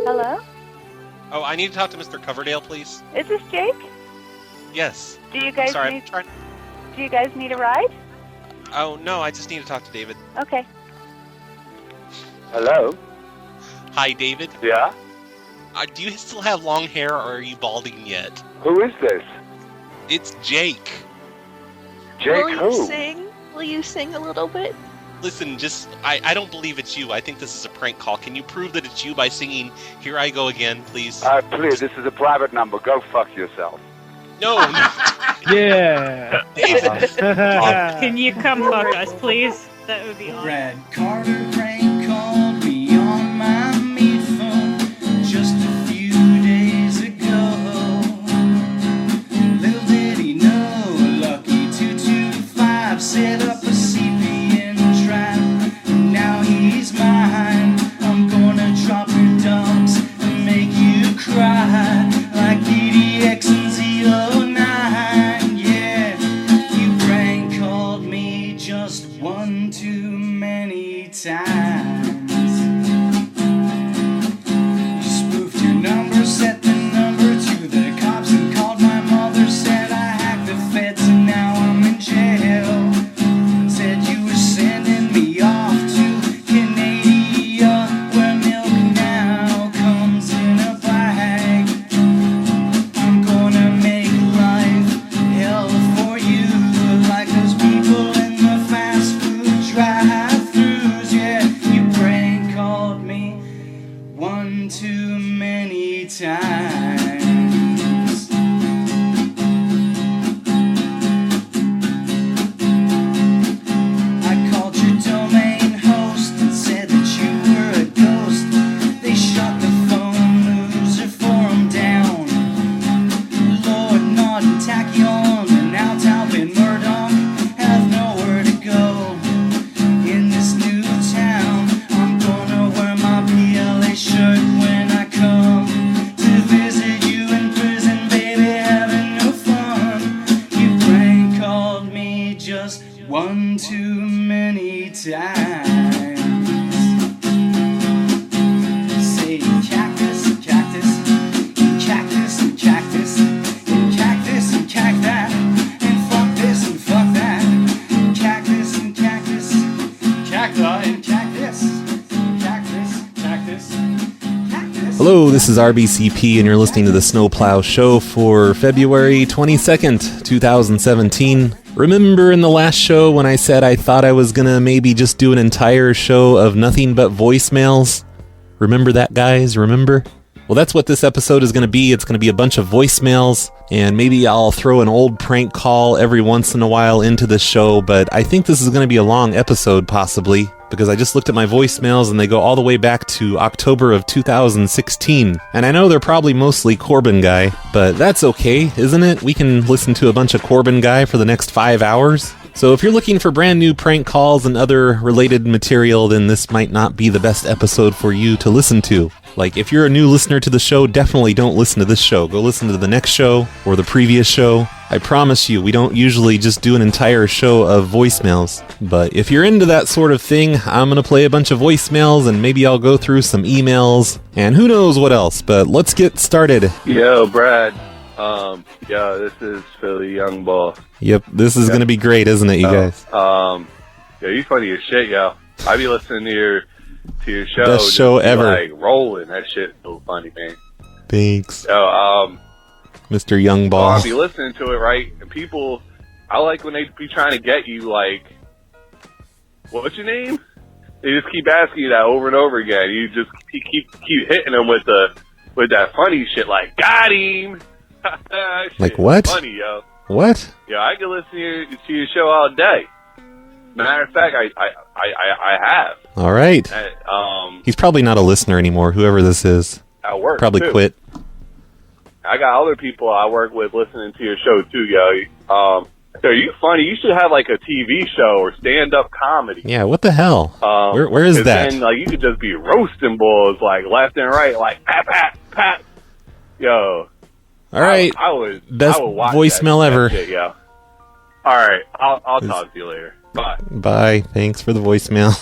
Hello? Oh, I need to talk to Mr. Coverdale, please. Is this Jake? Yes. Do you guys Sorry, need... I'm trying... Do you guys need a ride? Oh, no, I just need to talk to David. Okay. Hello? Hi, David. Yeah? Do you still have long hair, or are you balding yet? Who is this? It's Jake. Jake Will who? you sing? Will you sing a little bit? Listen, I don't believe it's you. I think this is a prank call. Can you prove that it's you by singing Here I Go Again, please? Please, this is a private number. Go fuck yourself. No. Yeah. David. Can you come fuck us, please? That would be awesome. Brad Carter prank called me on my meat phone just a few days ago. Little did he know, Lucky 225 set up a CPN trap. Now he's mine. I'm gonna drop your dumps and make you cry like DDX and Z09. Yeah, you prank called me just one too many times. You spoofed your number, set the number to the cops and called my mother. Said I hacked the feds and now I'm in jail. Said you were sending me off to Canada, where milk now comes in a bag. I'm gonna make life hell for you, like those people in the fast food drive-thrus. Yeah, you prank called me one too many times. I called your domain host and said that you were a ghost. They shut the phone, loser forum down. Lord Norton, Tachyon, and now Talbot Murdoch have nowhere to go in this new town. I'm gonna wear my PLA shirt when I come to visit you in prison, baby, having no fun. You prank called me just one too many times. Say cactus, cactus, cactus, and cactus, and cactus, and cactus, and fuck this and fuck that. Cactus and cactus, cacti and cactus, cactus, cactus, cactus. Hello, this is RBCP, and you're listening to the Snowplow Show for February 22nd, 2017. Remember in the last show when I said I thought I was gonna maybe just do an entire show of nothing but voicemails? Remember that, guys? Remember? Well, that's what this episode is going to be. It's going to be a bunch of voicemails, and maybe I'll throw an old prank call every once in a while into the show, but I think this is going to be a long episode, possibly, because I just looked at my voicemails and they go all the way back to October of 2016. And I know they're probably mostly Corbin Guy, but that's okay, isn't it? We can listen to a bunch of Corbin Guy for the next 5 hours. So if you're looking for brand new prank calls and other related material, then this might not be the best episode for you to listen to. Like, if you're a new listener to the show, definitely don't listen to this show. Go listen to the next show or the previous show. I promise you, we don't usually just do an entire show of voicemails. But if you're into that sort of thing, I'm going to play a bunch of voicemails and maybe I'll go through some emails and who knows what else. But let's get started. Yo, Brad. This is Philly Young Ball. Yep, this is going to be great, isn't it, you guys? You funny as shit, yo. I be listening to your show. Best show ever. Like, rolling. That shit's so funny, man. Thanks. Yo, Mr. Young Ball. I'll be listening to it, right? And people, I like when they be trying to get you, like, what's your name? They just keep asking you that over and over again. You just keep hitting them with that funny shit, like, got him. Like what? Funny, yo. What? Yeah, I can listen to your show all day. Matter of fact, I have. All right. He's probably not a listener anymore, whoever this is. At work, probably too. quit. I got other people I work with listening to your show, too, yo. So you funny. You should have, like, a TV show or stand-up comedy. Yeah, what the hell? Where is that? Then, like, you could just be roasting bulls, like, left and right, like, pat, pat, pat. Yo. All right. I would watch voicemail that ever. shit, yo. All right. I'll talk to you later. Bye. Bye. Thanks for the voicemail.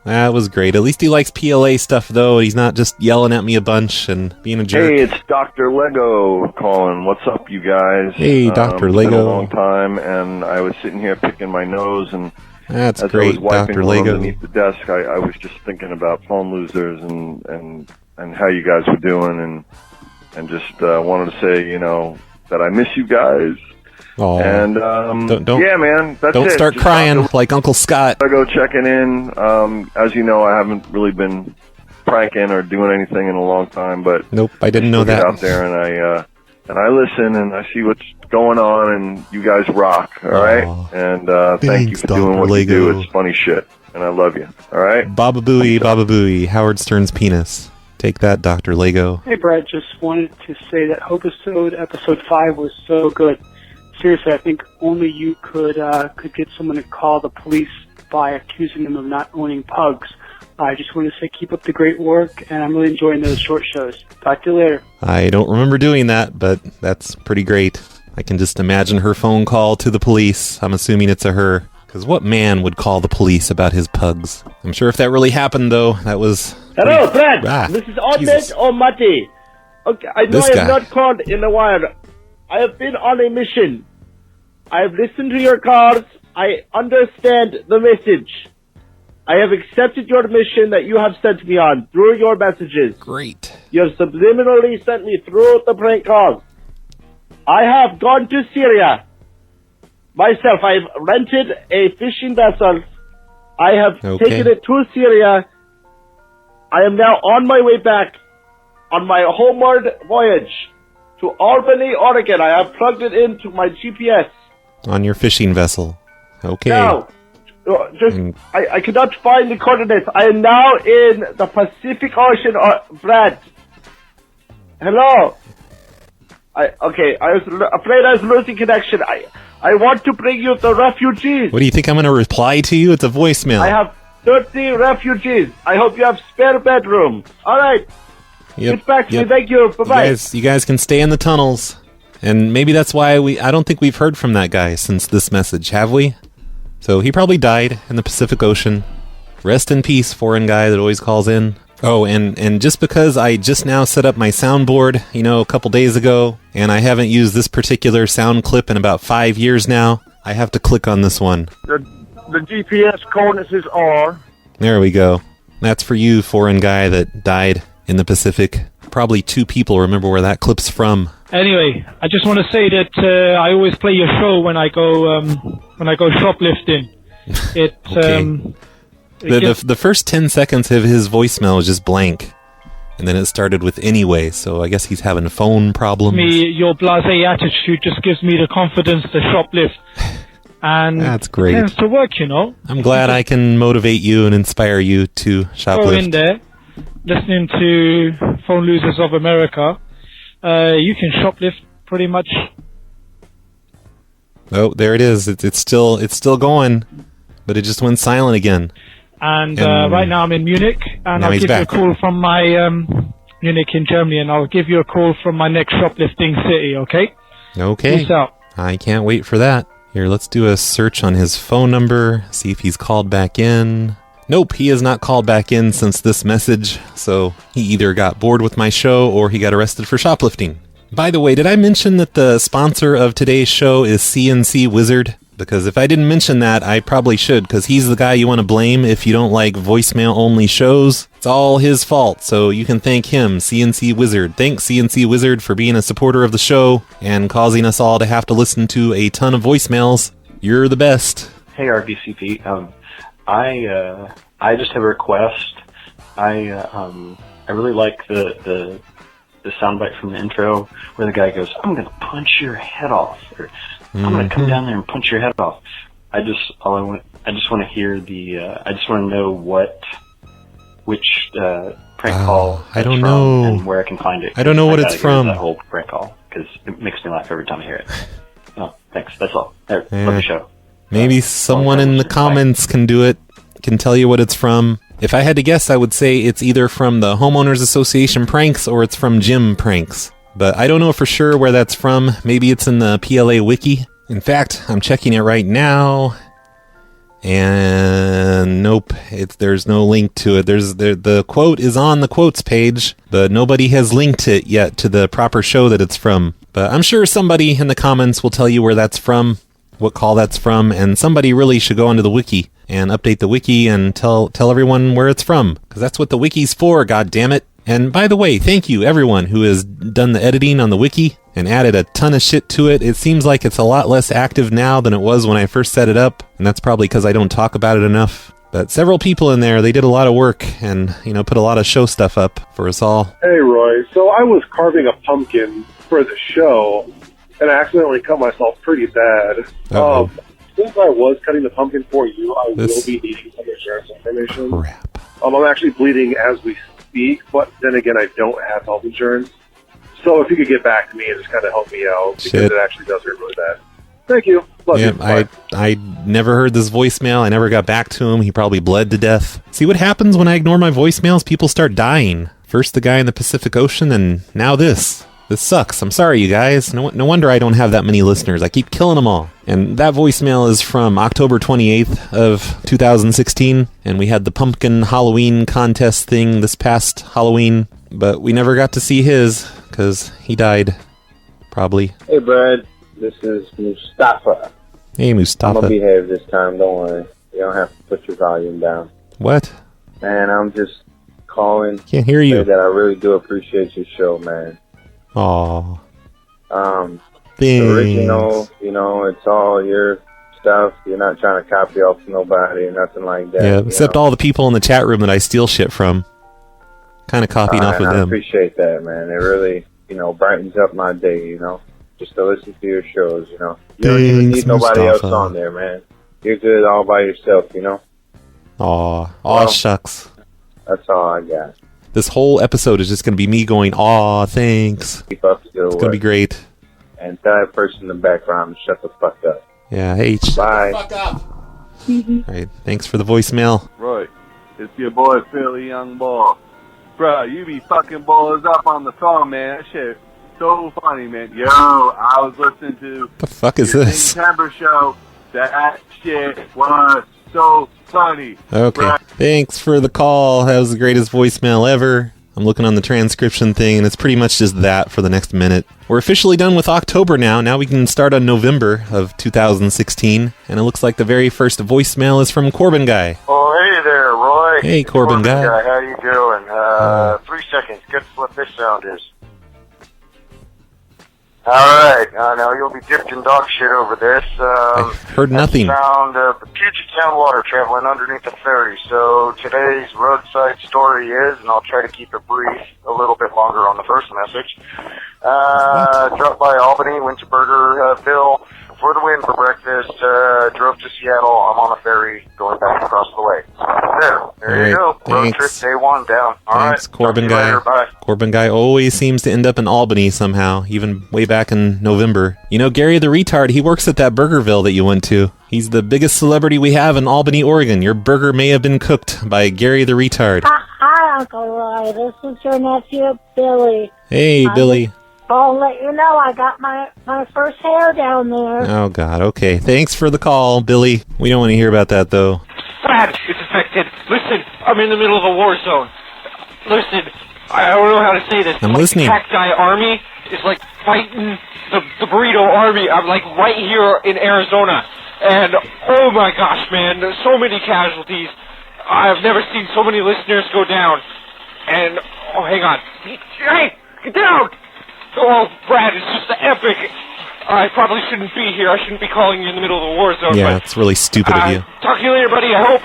That was great. At least he likes PLA stuff, though. He's not just yelling at me a bunch and being a jerk. Hey, it's Dr. Lego calling. What's up, you guys? Hey, Dr. It's Lego. been a long time, and I was sitting here picking my nose, and That's as great, I was wiping Dr. it Lego. underneath the desk, I was just thinking about phone losers and how you guys were doing, and just wanted to say, that I miss you guys. Aw. And Don't- yeah, man, that's Don't it. start Just crying Dr. like Uncle Scott. Lego checking in. As you know, I haven't really been pranking or doing anything in a long time, but Nope, I didn't know I get that. out there and I listen and I see what's going on, and you guys rock. All right, and thank you Thanks, for doing Dr. what you Lego. do. It's funny shit, and I love you. All right, Baba Booey, Howard Stern's penis. Take that, Dr. Lego. Hey, Brad, just wanted to say that episode 5 was so good. Seriously, I think only you could get someone to call the police by accusing them of not owning pugs. I just want to say keep up the great work, and I'm really enjoying those short shows. Talk to you later. I don't remember doing that, but that's pretty great. I can just imagine her phone call to the police. I'm assuming it's a her. Because what man would call the police about his pugs? I'm sure if that really happened, though, that was... Hello, Brad. Ah, This is Jesus. Ahmed or Mati. Okay, I know This I have guy. not called in a while. I have been on a mission. I have listened to your calls. I understand the message. I have accepted your mission that you have sent me on through your messages. Great. You have subliminally sent me through the prank calls. I have gone to Syria. Myself, I've rented a fishing vessel. I have Okay. taken it to Syria. I am now on my way back on my homeward voyage to Albany, Oregon. I have plugged it into my GPS. On your fishing vessel. Okay. Now, Mm. I cannot find the coordinates. I am now in the Pacific Ocean, Brad. Hello. I was afraid I was losing connection. I want to bring you the refugees. What do you think I'm going to reply to you? It's a voicemail. I have 30 refugees. I hope you have spare bedroom. All right. Yep, Get back to yep. me. Thank you. Bye-bye. You guys can stay in the tunnels. And maybe that's why I don't think we've heard from that guy since this message, have we? So he probably died in the Pacific Ocean. Rest in peace, foreign guy that always calls in. Oh, and just because I just now set up my soundboard, a couple days ago, and I haven't used this particular sound clip in about 5 years now, I have to click on this one. The GPS coordinates are... There we go. That's for you, foreign guy that died in the Pacific. Probably 2 people remember where that clip's from. Anyway, I just want to say that I always play your show when I go shoplifting. It Okay. The first 10 seconds of his voicemail was just blank. And then it started with anyway, so I guess he's having phone problems. your blasé attitude just gives me the confidence to shoplift. And That's great. It tends to work, I'm glad I can motivate you and inspire you to Go in shoplift. there, listening to Phone Losers of America. You can shoplift pretty much. Oh, there it is. It's still going, but it just went silent again. And And right now I'm in Munich, and now I'll he's give back. you a call from my Munich in Germany, and I'll give you a call from my next shoplifting city. Okay? Okay. Peace out. I can't wait for that. Here, let's do a search on his phone number, see if he's called back in. Nope, he has not called back in since this message, so he either got bored with my show or he got arrested for shoplifting. By the way, did I mention that the sponsor of today's show is CNC Wizard? Because if I didn't mention that, I probably should, because he's the guy you want to blame if you don't like voicemail-only shows. It's all his fault, so you can thank him, CNC Wizard. Thanks, CNC Wizard, for being a supporter of the show and causing us all to have to listen to a ton of voicemails. You're the best. Hey, RBCP. I just have a request. I really like the soundbite from the intro where the guy goes, "I'm gonna punch your head off," or "I'm gonna come down there and punch your head off." I just want to hear I just want to know which prank call I don't it's from know. and where I can find it. I don't know what gotta it's hear from. That whole prank call, because it makes me laugh every time I hear it. Oh, thanks. That's all. Love Eh. the show. Maybe someone in the comments can do it, can tell you what it's from. If I had to guess, I would say it's either from the Homeowners Association pranks or it's from Jim pranks. But I don't know for sure where that's from. Maybe it's in the PLA wiki. In fact, I'm checking it right now. And nope, there's no link to it. The quote is on the quotes page, but nobody has linked it yet to the proper show that it's from. But I'm sure somebody in the comments will tell you where that's from, what call that's from, and somebody really should go onto the wiki and update the wiki and tell everyone where it's from, because that's what the wiki's for, god damn it. And by the way, thank you everyone who has done the editing on the wiki and added a ton of shit to it. It seems like it's a lot less active now than it was when I first set it up, and that's probably because I don't talk about it enough. But several people in there, they did a lot of work and, put a lot of show stuff up for us all. Hey, Roy. So I was carving a pumpkin for the show, and I accidentally cut myself pretty bad. Since I was cutting the pumpkin for you, I will be needing some insurance information. Crap. I'm actually bleeding as we speak, but then again, I don't have health insurance. So if you could get back to me and just kind of help me out, because it actually does hurt really bad. Thank you. Love you. I never heard this voicemail. I never got back to him. He probably bled to death. See what happens when I ignore my voicemails? People start dying. First the guy in the Pacific Ocean, and now this. This sucks. I'm sorry, you guys. No wonder I don't have that many listeners. I keep killing them all. And that voicemail is from October 28th of 2016, and we had the pumpkin Halloween contest thing this past Halloween, but we never got to see his, because he died. Probably. Hey, Brad. This is Mustafa. Hey, Mustafa. I'm going to behave this time, don't worry. You don't have to put your volume down. What? And I'm just calling. Can't hear you. To say that I really do appreciate your show, man. Aw. The original, it's all your stuff. You're not trying to copy off nobody or nothing like that. Yeah, except all the people in the chat room that I steal shit from. Kind of copying off of I them. appreciate that, man. It really, brightens up my day, just to listen to your shows, You don't even need nobody else on there, man. You're good all by yourself, Aw, shucks. That's all I got. This whole episode is just going to be me going, aw, thanks. Keep up the good It's going to be great. And tell that person in the background to shut the fuck up. Yeah, hey. Bye. Fuck up. All right, thanks for the voicemail. Right. It's your boy, Philly Young Boy. Bro, you be fucking balls up on the phone, man. That shit so funny, man. Yo, I was listening to The fuck is this? September show. That shit was so funny. Okay, Bro. thanks for the call. That was the greatest voicemail ever. I'm looking on the transcription thing, and it's pretty much just that for the next minute. We're officially done with October now. Now we can start on November of 2016, and it looks like the very first voicemail is from Corbin Guy. Oh, hey there, Roy. Hey, Corbin Guy. How you doing? 3 seconds. Guess what this sound is? All right. Now you'll be dipped in dog shit over this. I heard nothing. That's the sound of the Puget Sound water traveling underneath the ferry. So today's roadside story is, and I'll try to keep it brief, a little bit longer on the first message. Dropped by Albany, went to Burgerville for the win for breakfast, drove to Seattle. I'm on a ferry going back across the way. There you go. Road trip day 1 down. All Thanks, right. Corbin Talk to you Guy. later. Bye. Corbin Guy always seems to end up in Albany somehow, even way back in November. Gary the Retard, he works at that Burgerville that you went to. He's the biggest celebrity we have in Albany, Oregon. Your burger may have been cooked by Gary the Retard. Hi, Uncle Roy. This is your nephew, Billy. Hey, Billy. I'll let you know I got my first hair down there. Oh, God. Okay. Thanks for the call, Billy. We don't want to hear about that, though. Brad, it's affected. Listen, I'm in the middle of a war zone. Listen, I don't know how to say this. I'm listening. The cacti army is like fighting the burrito army. I'm like right here in Arizona. And oh my gosh, man, there's so many casualties. I've never seen so many listeners go down. And, oh, hang on. Hey, get down! Oh, Brad, it's just epic. I probably shouldn't be here. I shouldn't be calling you in the middle of a war zone. Yeah, but, it's really stupid of you. Talk to you later, buddy. I hope.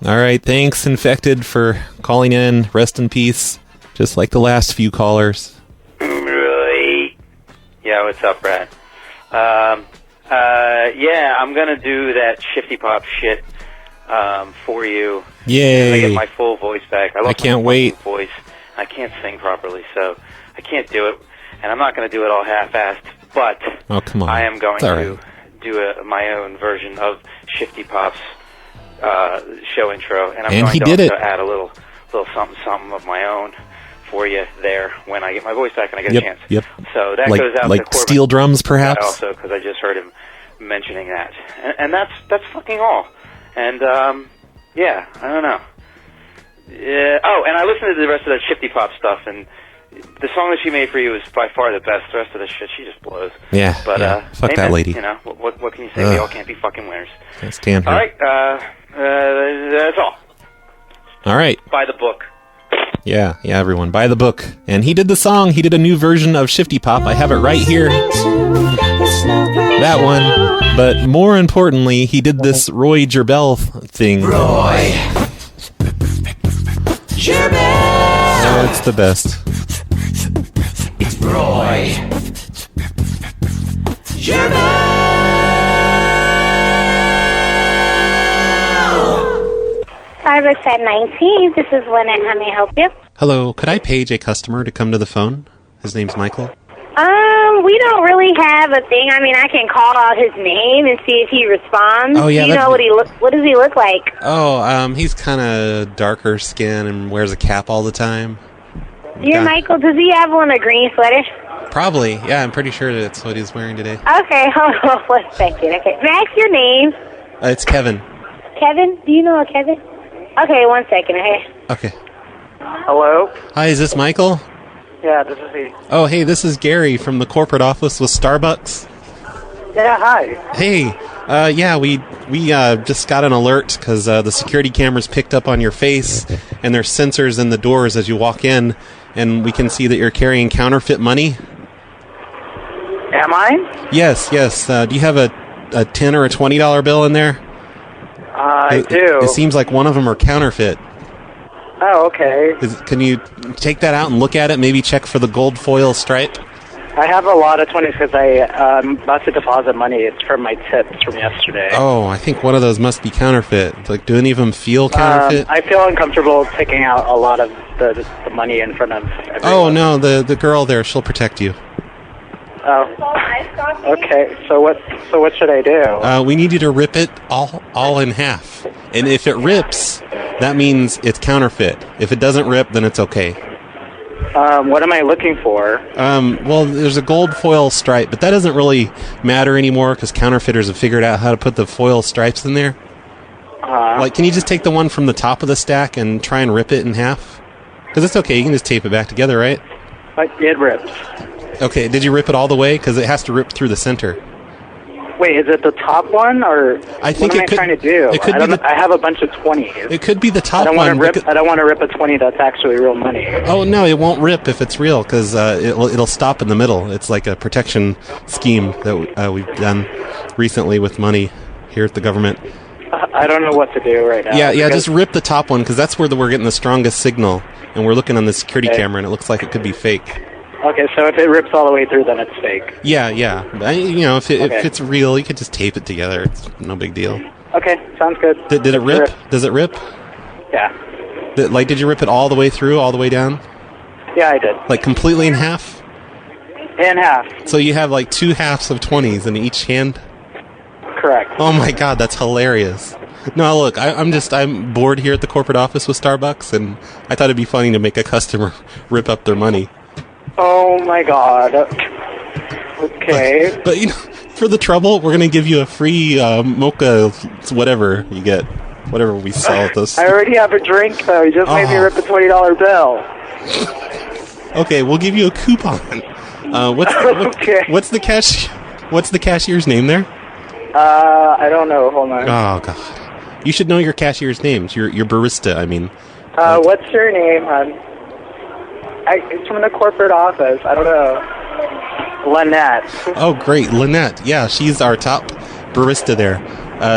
All right, thanks, Infected, for calling in. Rest in peace, just like the last few callers. Right. Yeah, what's up, Brad? Yeah, I'm gonna do that Shifty Pop shit for you. Yay! I get my full voice back. I can't wait. Voice. I can't sing properly, so I can't do it, and I'm not going to do it all half-assed. But oh, come on. I am going It's all to right. do my own version of Shifty Pop's show intro, and I'm And going he to did also it. add a little something of my own for you there when I get my voice back and I get Yep, a chance. yep. So that Like- goes out like to Corbin steel drums, perhaps? also, because I just heard him mentioning that, and that's fucking all. And yeah, I don't know. Oh, and I listened to the rest of that Shifty Pop stuff, and the song that she made for you is by far the best. The rest of the shit, she just blows. Yeah, but fuck hey, that man, lady. You know what can you say? We all can't be fucking winners. Can't stand her. All right, that's all. All right. Buy the book. Yeah, everyone, buy the book. And he did the song. He did a new version of Shifty Pop. I have it right here. That one. But more importantly, he did this Roy Gerbel thing. Roy Gerbel. Oh, it's the best. It's Roy Gerbel. Starbucks at 19. This is Lynette. How may I help you? Hello, could I page a customer to come to the phone? His name's Michael. We don't really have a thing. I mean, I can call out his name and see if he responds. Oh, yeah, Do you know what does he look like? Oh, he's kind of darker skin and wears a cap all the time. Dear Michael, does he have on a green sweater? Probably. Yeah, I'm pretty sure that's what he's wearing today. Okay, hold on 1 second. Okay, Max, your name? It's Kevin. Kevin? Do you know a Kevin? Okay, 1 second. Okay. Hello? Hi, is this Michael? Yeah, this is he. Oh, hey, this is Gary from the corporate office with Starbucks. Yeah, hi. Hey, yeah, we just got an alert because the security cameras picked up on your face, and there's sensors in the doors as you walk in, and we can see that you're carrying counterfeit money. Am I? Yes. Do you have a $10 or a $20 bill in there? I do. It seems like one of them are counterfeit. Oh, okay. Can you take that out and look at it? Maybe check for the gold foil stripe? I have a lot of 20s because I about to deposit money. It's from my tips from yesterday. Oh, I think one of those must be counterfeit. Like, do any of them feel counterfeit? I feel uncomfortable taking out a lot of the money in front of everyone. Oh, no, the girl there, she'll protect you. Oh. Okay, so what should I do? We need you to rip it all in half. And if it rips, that means it's counterfeit. If it doesn't rip, then it's okay. What am I looking for? Well, there's a gold foil stripe, but that doesn't really matter anymore because counterfeiters have figured out how to put the foil stripes in there. Like, can you just take the one from the top of the stack and try and rip it in half? Because it's okay, you can just tape it back together, right? It rips. Okay, did you rip it all the way? Because it has to rip through the center. Wait, is it the top one, or I think what am I trying to do? I have a bunch of 20s. It could be the top one. I don't want to rip a 20 that's actually real money. Oh, no, it won't rip if it's real, because it'll stop in the middle. It's like a protection scheme that we've done recently with money here at the government. I don't know what to do right now. Yeah, just rip the top one, because that's where we're getting the strongest signal, and we're looking on the security camera, and it looks like it could be fake. Okay, so if it rips all the way through, then it's fake. Yeah. If it's real, you could just tape it together. It's no big deal. Okay, sounds good. Did it rip? Does it rip? Yeah. Did you rip it all the way through, all the way down? Yeah, I did. Like completely in half? In half. So you have like 2 halves of 20s in each hand? Correct. Oh my god, that's hilarious. No, look, I'm bored here at the corporate office with Starbucks, and I thought it'd be funny to make a customer rip up their money. Oh my god. Okay. But for the trouble, we're gonna give you a free mocha, whatever you get, whatever we sell at those. I already have a drink though. You just made me rip a $20 bill. Okay, we'll give you a coupon. What's the cashier's name there? I don't know. Hold on. Oh god, you should know your cashier's names. Your barista, I mean. What's your name, hon? It's from the corporate office. I don't know. Lynette. Oh, great. Lynette. Yeah, she's our top barista there.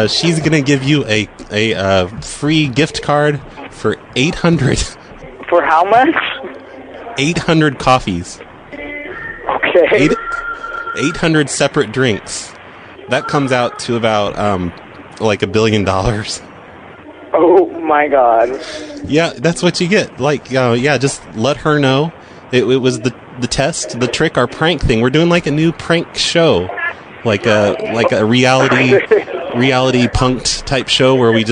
She's going to give you a free gift card for 800. For how much? 800 coffees. Okay. 800 separate drinks. That comes out to about like $1 billion. Oh my god. Yeah, that's what you get. Like, just let her know. It was the test, the trick, our prank thing. We're doing like a new prank show, like a reality punked type show where we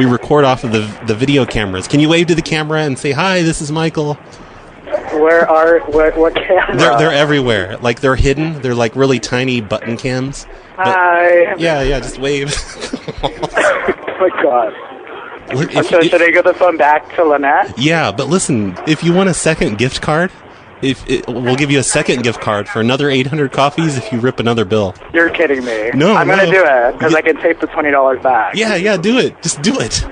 record off of the video cameras. Can you wave to the camera and say, "Hi, this is Michael"? What camera? They're everywhere. Like, they're hidden. They're like really tiny button cams. But- Hi. Yeah, just wave. Oh my god. Look, So should I give the phone back to Lynette? Yeah, but listen, if you want a second gift card, we'll give you a second gift card for another 800 coffees if you rip another bill. You're kidding me. No, I'm gonna do it because I can take the $20 back. Yeah, do it. Just do it.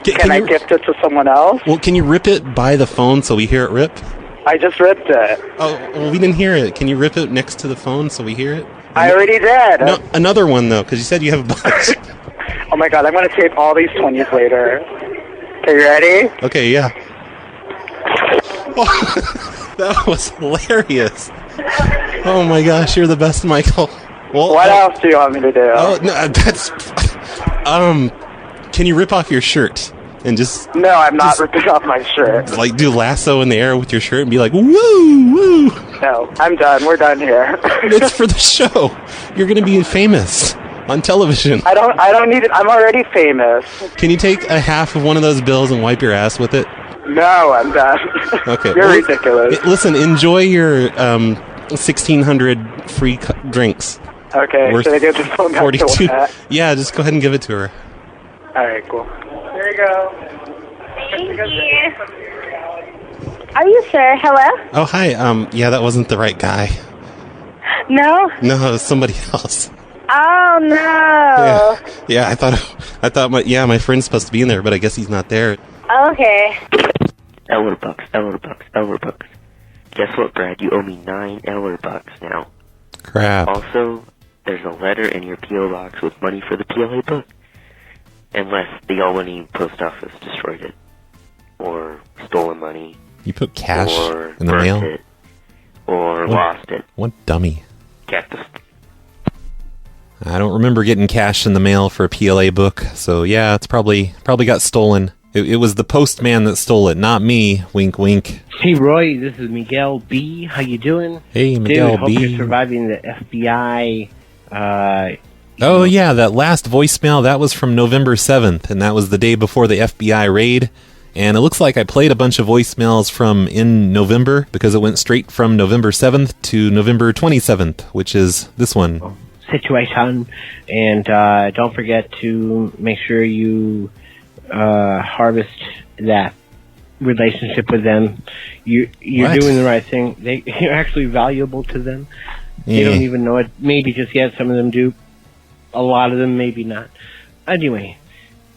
Can I gift it to someone else? Well, can you rip it by the phone so we hear it rip? I just ripped it. Oh, well, we didn't hear it. Can you rip it next to the phone so we hear it? I already did. No, another one, though, because you said you have a bunch. Oh my god, I'm gonna tape all these 20s later. Okay, you ready? Okay, yeah. Oh, that was hilarious. Oh my gosh, you're the best, Michael. Well, what else do you want me to do? Oh, no, that's... can you rip off your shirt? And just... No, I'm not ripping off my shirt. Like, do lasso in the air with your shirt and be like, woo, woo. No, I'm done. We're done here. It's for the show. You're going to be famous on television. I don't need it. I'm already famous. Can you take a half of one of those bills and wipe your ass with it? No, I'm done. Okay. You're ridiculous. Listen, enjoy your 1,600 free drinks. Okay, should I give the phone back 42. to Lynette? Yeah, just go ahead and give it to her. All right, cool. There you go. Thank you. Are you sure? Hello? Oh, hi. Yeah, that wasn't the right guy. No? No, it was somebody else. Oh, no. Yeah, I thought my friend's supposed to be in there, but I guess he's not there. Okay. Ellerbucks. Guess what, Brad? You owe me 9 Ellerbucks now. Crap. Also, there's a letter in your P.O. box with money for the PLA book. Unless the Albany post office destroyed it. Or stolen money. You put cash or in the burnt mail? it, or lost it. What dummy. Cactus. I don't remember getting cash in the mail for a PLA book, so yeah, it's probably got stolen. It was the postman that stole it, not me. Wink, wink. Hey, Roy, this is Miguel B. How you doing? Hey, Miguel Dude, hope B. you're surviving the FBI. Oh, yeah, that last voicemail, that was from November 7th, and that was the day before the FBI raid. And it looks like I played a bunch of voicemails from in November, because it went straight from November 7th to November 27th, which is this one. Situation, and don't forget to make sure you harvest that relationship with them. You're What? doing the right thing. You're actually valuable to them. They don't even know it. Maybe just yet. Some of them do. A lot of them, maybe not. Anyway,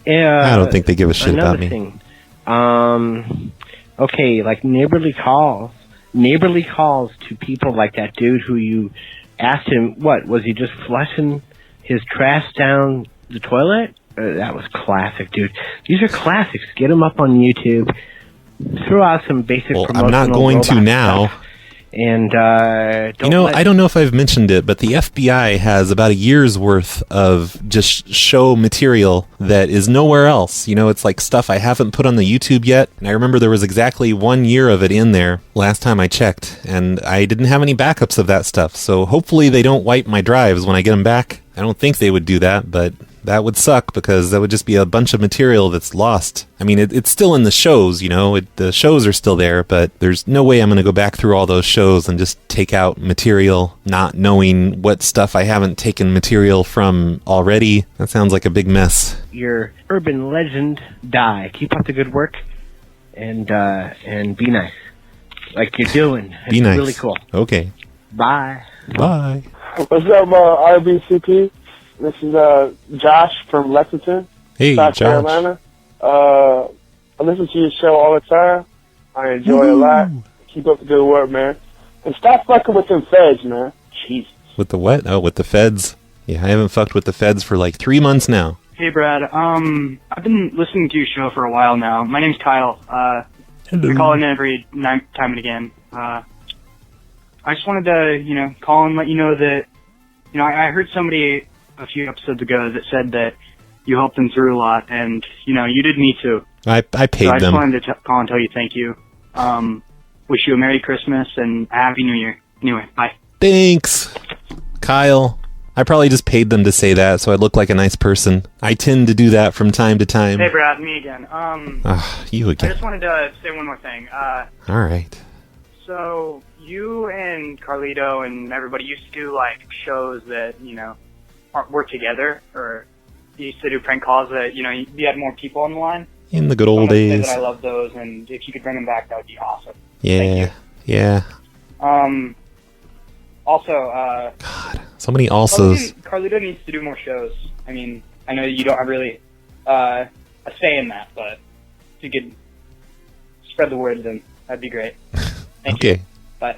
I don't think they give a shit about me. Another thing. Okay, like neighborly calls to people like that dude who you asked him, what, was he just flushing his trash down the toilet? That was classic, dude. These are classics. Get them up on YouTube. Throw out some basic promotional I'm not going to robot now. stuff. And, I don't know if I've mentioned it, but the FBI has about a year's worth of just show material that is nowhere else. You know, it's like stuff I haven't put on the YouTube yet. And I remember there was exactly 1 year of it in there last time I checked. And I didn't have any backups of that stuff. So hopefully they don't wipe my drives when I get them back. I don't think they would do that, but that would suck because that would just be a bunch of material that's lost. I mean, it's still in the shows, you know, the shows are still there, but there's no way I'm going to go back through all those shows and just take out material, not knowing what stuff I haven't taken material from already. That sounds like a big mess. your urban legend die. Keep up the good work, and be nice, like you're doing. Be It's nice. really cool. Okay. Bye. Bye. What's up, RBCP? This is Josh from Lexington, Hey, South Josh. Carolina. I listen to your show all the time. I enjoy it a lot. Keep up the good work, man. And stop fucking with them feds, man. Jeez. With the what? Oh, with the feds. Yeah, I haven't fucked with the feds for like 3 months now. Hey, Brad. I've been listening to your show for a while now. My name's Kyle. I call in every time and again. I just wanted to, call and let you know that, I heard somebody a few episodes ago that said that you helped them through a lot, and, you did me too. I paid So I just them. wanted to call and tell you thank you. Wish you a Merry Christmas and a Happy New Year. Anyway, bye. Thanks, Kyle. I probably just paid them to say that so I'd look like a nice person. I tend to do that from time to time. Hey, Brad, me again. You I again. just wanted to say one more thing. All right. So you and Carlito and everybody used to do like shows that were together, or you used to do prank calls that you had more people on the line. In the good old I wanted to say days. that I love those, and if you could bring them back, that would be awesome. Yeah, yeah. Also, So many alsos. Carlito needs to do more shows. I mean, I know you don't have really a say in that, but if you could spread the word, then that'd be great. Thank you. Bye.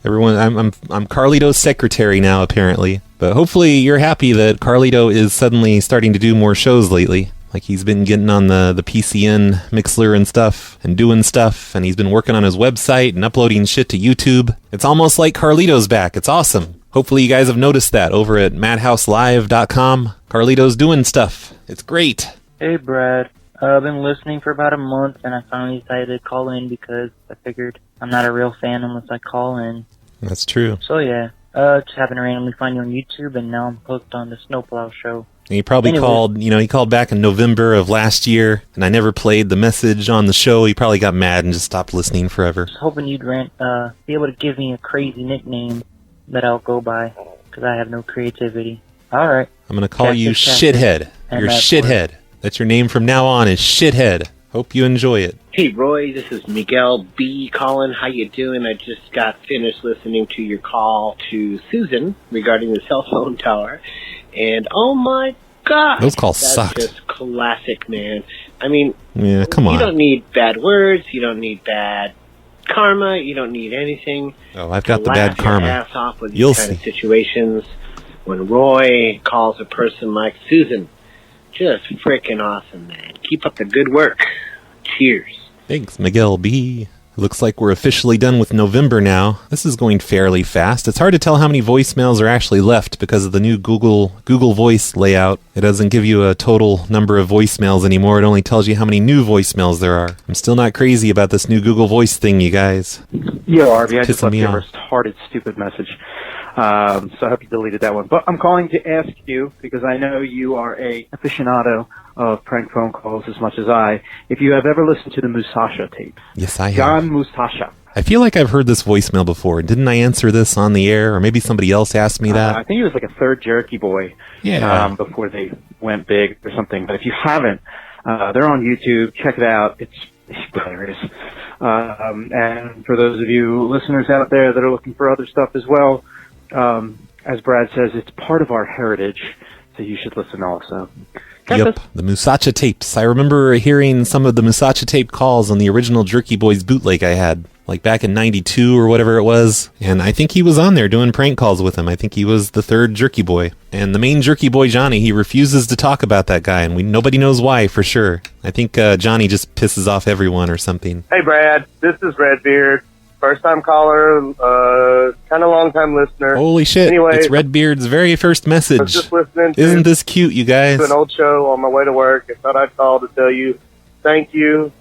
Everyone, I'm Carlito's secretary now, apparently. But hopefully you're happy that Carlito is suddenly starting to do more shows lately. Like, he's been getting on the PCN Mixler and stuff, and doing stuff, and he's been working on his website and uploading shit to YouTube. It's almost like Carlito's back. It's awesome. Hopefully you guys have noticed that over at madhouselive.com. Carlito's doing stuff. It's great. Hey, Brad. I've been listening for about a month, and I finally decided to call in because I figured I'm not a real fan unless I call in. That's true. So, yeah. Just happened to randomly find you on YouTube, and now I'm hooked on the Snowplow show. And he probably he called back in November of last year, and I never played the message on the show. He probably got mad and just stopped listening forever. I was hoping you'd be able to give me a crazy nickname that I'll go by, because I have no creativity. Alright. I'm going to call you Shithead. You're Shithead. That's your name from now on, is Shithead. Hope you enjoy it. Hey Roy, this is Miguel B. calling. How you doing? I just got finished listening to your call to Susan regarding the cell phone tower, and oh my god, those calls that's sucked. Just classic, man. I mean, yeah, come on. You don't need bad words. You don't need bad karma. You don't need anything. Oh, I've got to the bad laugh karma. Your ass off with You'll these kind of situations. When Roy calls a person like Susan, just freaking awesome, man. Keep up the good work. Cheers. Thanks, Miguel B. Looks like we're officially done with November now. This is going fairly fast. It's hard to tell how many voicemails are actually left because of the new Google Voice layout. It doesn't give you a total number of voicemails anymore. It only tells you how many new voicemails there are. I'm still not crazy about this new Google Voice thing, you guys. Yo, Arby, I just Pissing left me you a off. retarded, stupid message. So I hope you deleted that one. But I'm calling to ask you, because I know you are a aficionado of prank phone calls as much as I, if you have ever listened to the Musasha tapes. Yes, I have. John Musasha. I feel like I've heard this voicemail before. Didn't I answer this on the air? Or maybe somebody else asked me that? I think he was like a third Jerky Boy before they went big or something. But if you haven't, they're on YouTube. Check it out. It's hilarious. And for those of you listeners out there that are looking for other stuff as well, as Brad says, it's part of our heritage, so you should listen also. Yep, the Musacha tapes. I remember hearing some of the Musacha tape calls on the original Jerky Boys bootleg I had, like back in 92 or whatever it was, and I think he was on there doing prank calls with him. I think he was the third Jerky Boy. And the main Jerky Boy, Johnny, he refuses to talk about that guy, and nobody knows why for sure. I think Johnny just pisses off everyone or something. Hey, Brad. This is Redbeard. First-time caller, kind of long-time listener. Holy shit, Anyway, it's Redbeard's very first I was message. just listening Isn't this cute, you guys? to an old show on my way to work. I thought I'd call to tell you thank you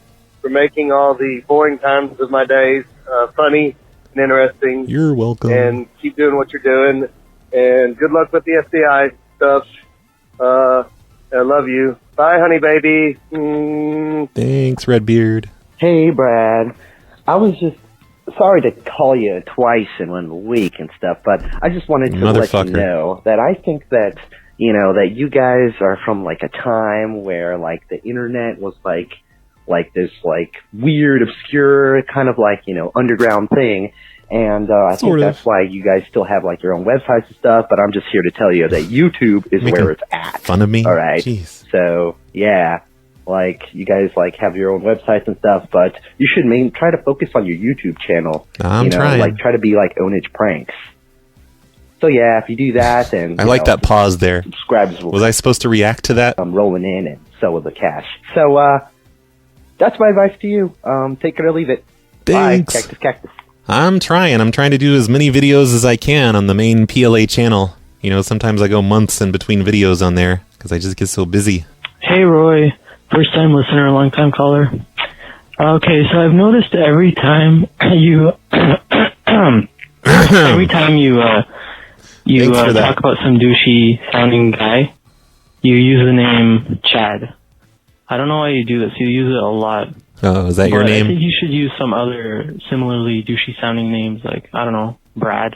for making all the boring times of my days funny and interesting. You're welcome. And keep doing what you're doing. And good luck with the FBI stuff. I love you. Bye, honey baby. Thanks, Redbeard. Hey, Brad. I was just sorry to call you twice in 1 week and stuff, but I just wanted to let you Motherfucker. know that I think that, that you guys are from like a time where like the internet was like this like weird, obscure kind of like, underground thing. And I think Sort of. that's why you guys still have like your own websites and stuff, but I'm just here to tell you that YouTube is Making where it's at. fun of me? All right. Jeez. So, yeah. Like, you guys, like, have your own websites and stuff, but you should try to focus on your YouTube channel. I'm trying. Like, try to be like Onage Pranks. So, yeah, if you do that, and... I like that pause there. Subscribers will... Was I supposed to react to that? rolling in, and so will the cash. So, that's my advice to you. Take it or leave it. Thanks. Bye, Cactus. I'm trying. I'm trying to do as many videos as I can on the main PLA channel. Sometimes I go months in between videos on there because I just get so busy. Hey, Roy. First time listener, long time caller. Okay, so I've noticed every time you talk about some douchey sounding guy, you use the name Chad. I don't know why you do this. You use it a lot. Oh, is that your But name? I think you should use some other similarly douchey sounding names, like, I don't know, Brad.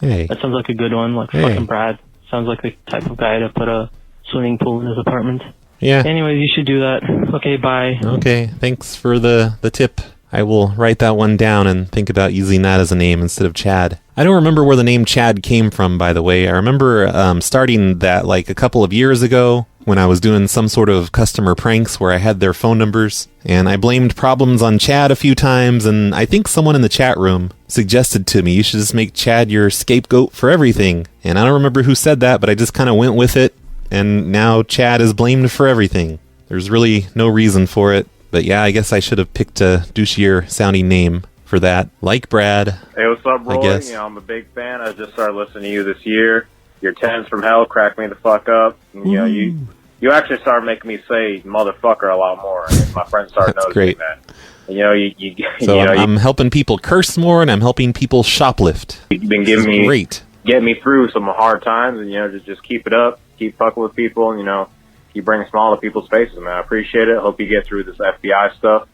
Hey. That sounds like a good one, like Hey. fucking Brad. Sounds like the type of guy to put a swimming pool in his apartment. Yeah. Anyways, you should do that. Okay, bye. Okay, thanks for the tip. I will write that one down and think about using that as a name instead of Chad. I don't remember where the name Chad came from, by the way. I remember starting that like a couple of years ago when I was doing some sort of customer pranks where I had their phone numbers, and I blamed problems on Chad a few times, and I think someone in the chat room suggested to me, you should just make Chad your scapegoat for everything. And I don't remember who said that, but I just kind of went with it, and now Chad is blamed for everything. There's really no reason for it. But yeah, I guess I should have picked a douchier sounding name for that. Like Brad. Hey, what's up, Roy? I guess. You know, I'm a big fan. I just started listening to you this year. Your 10s from hell cracked me the fuck up. And, you know, you actually started making me say motherfucker a lot more. And my friends started That's noticing great. that. And, you know, So you know, I'm helping people curse more, and I'm helping people shoplift. you've been giving me Great. getting me through some hard times, and you know, just keep it up, keep fucking with people, and you know, keep bringing smile to people's faces, man. I appreciate it. Hope you get through this FBI stuff,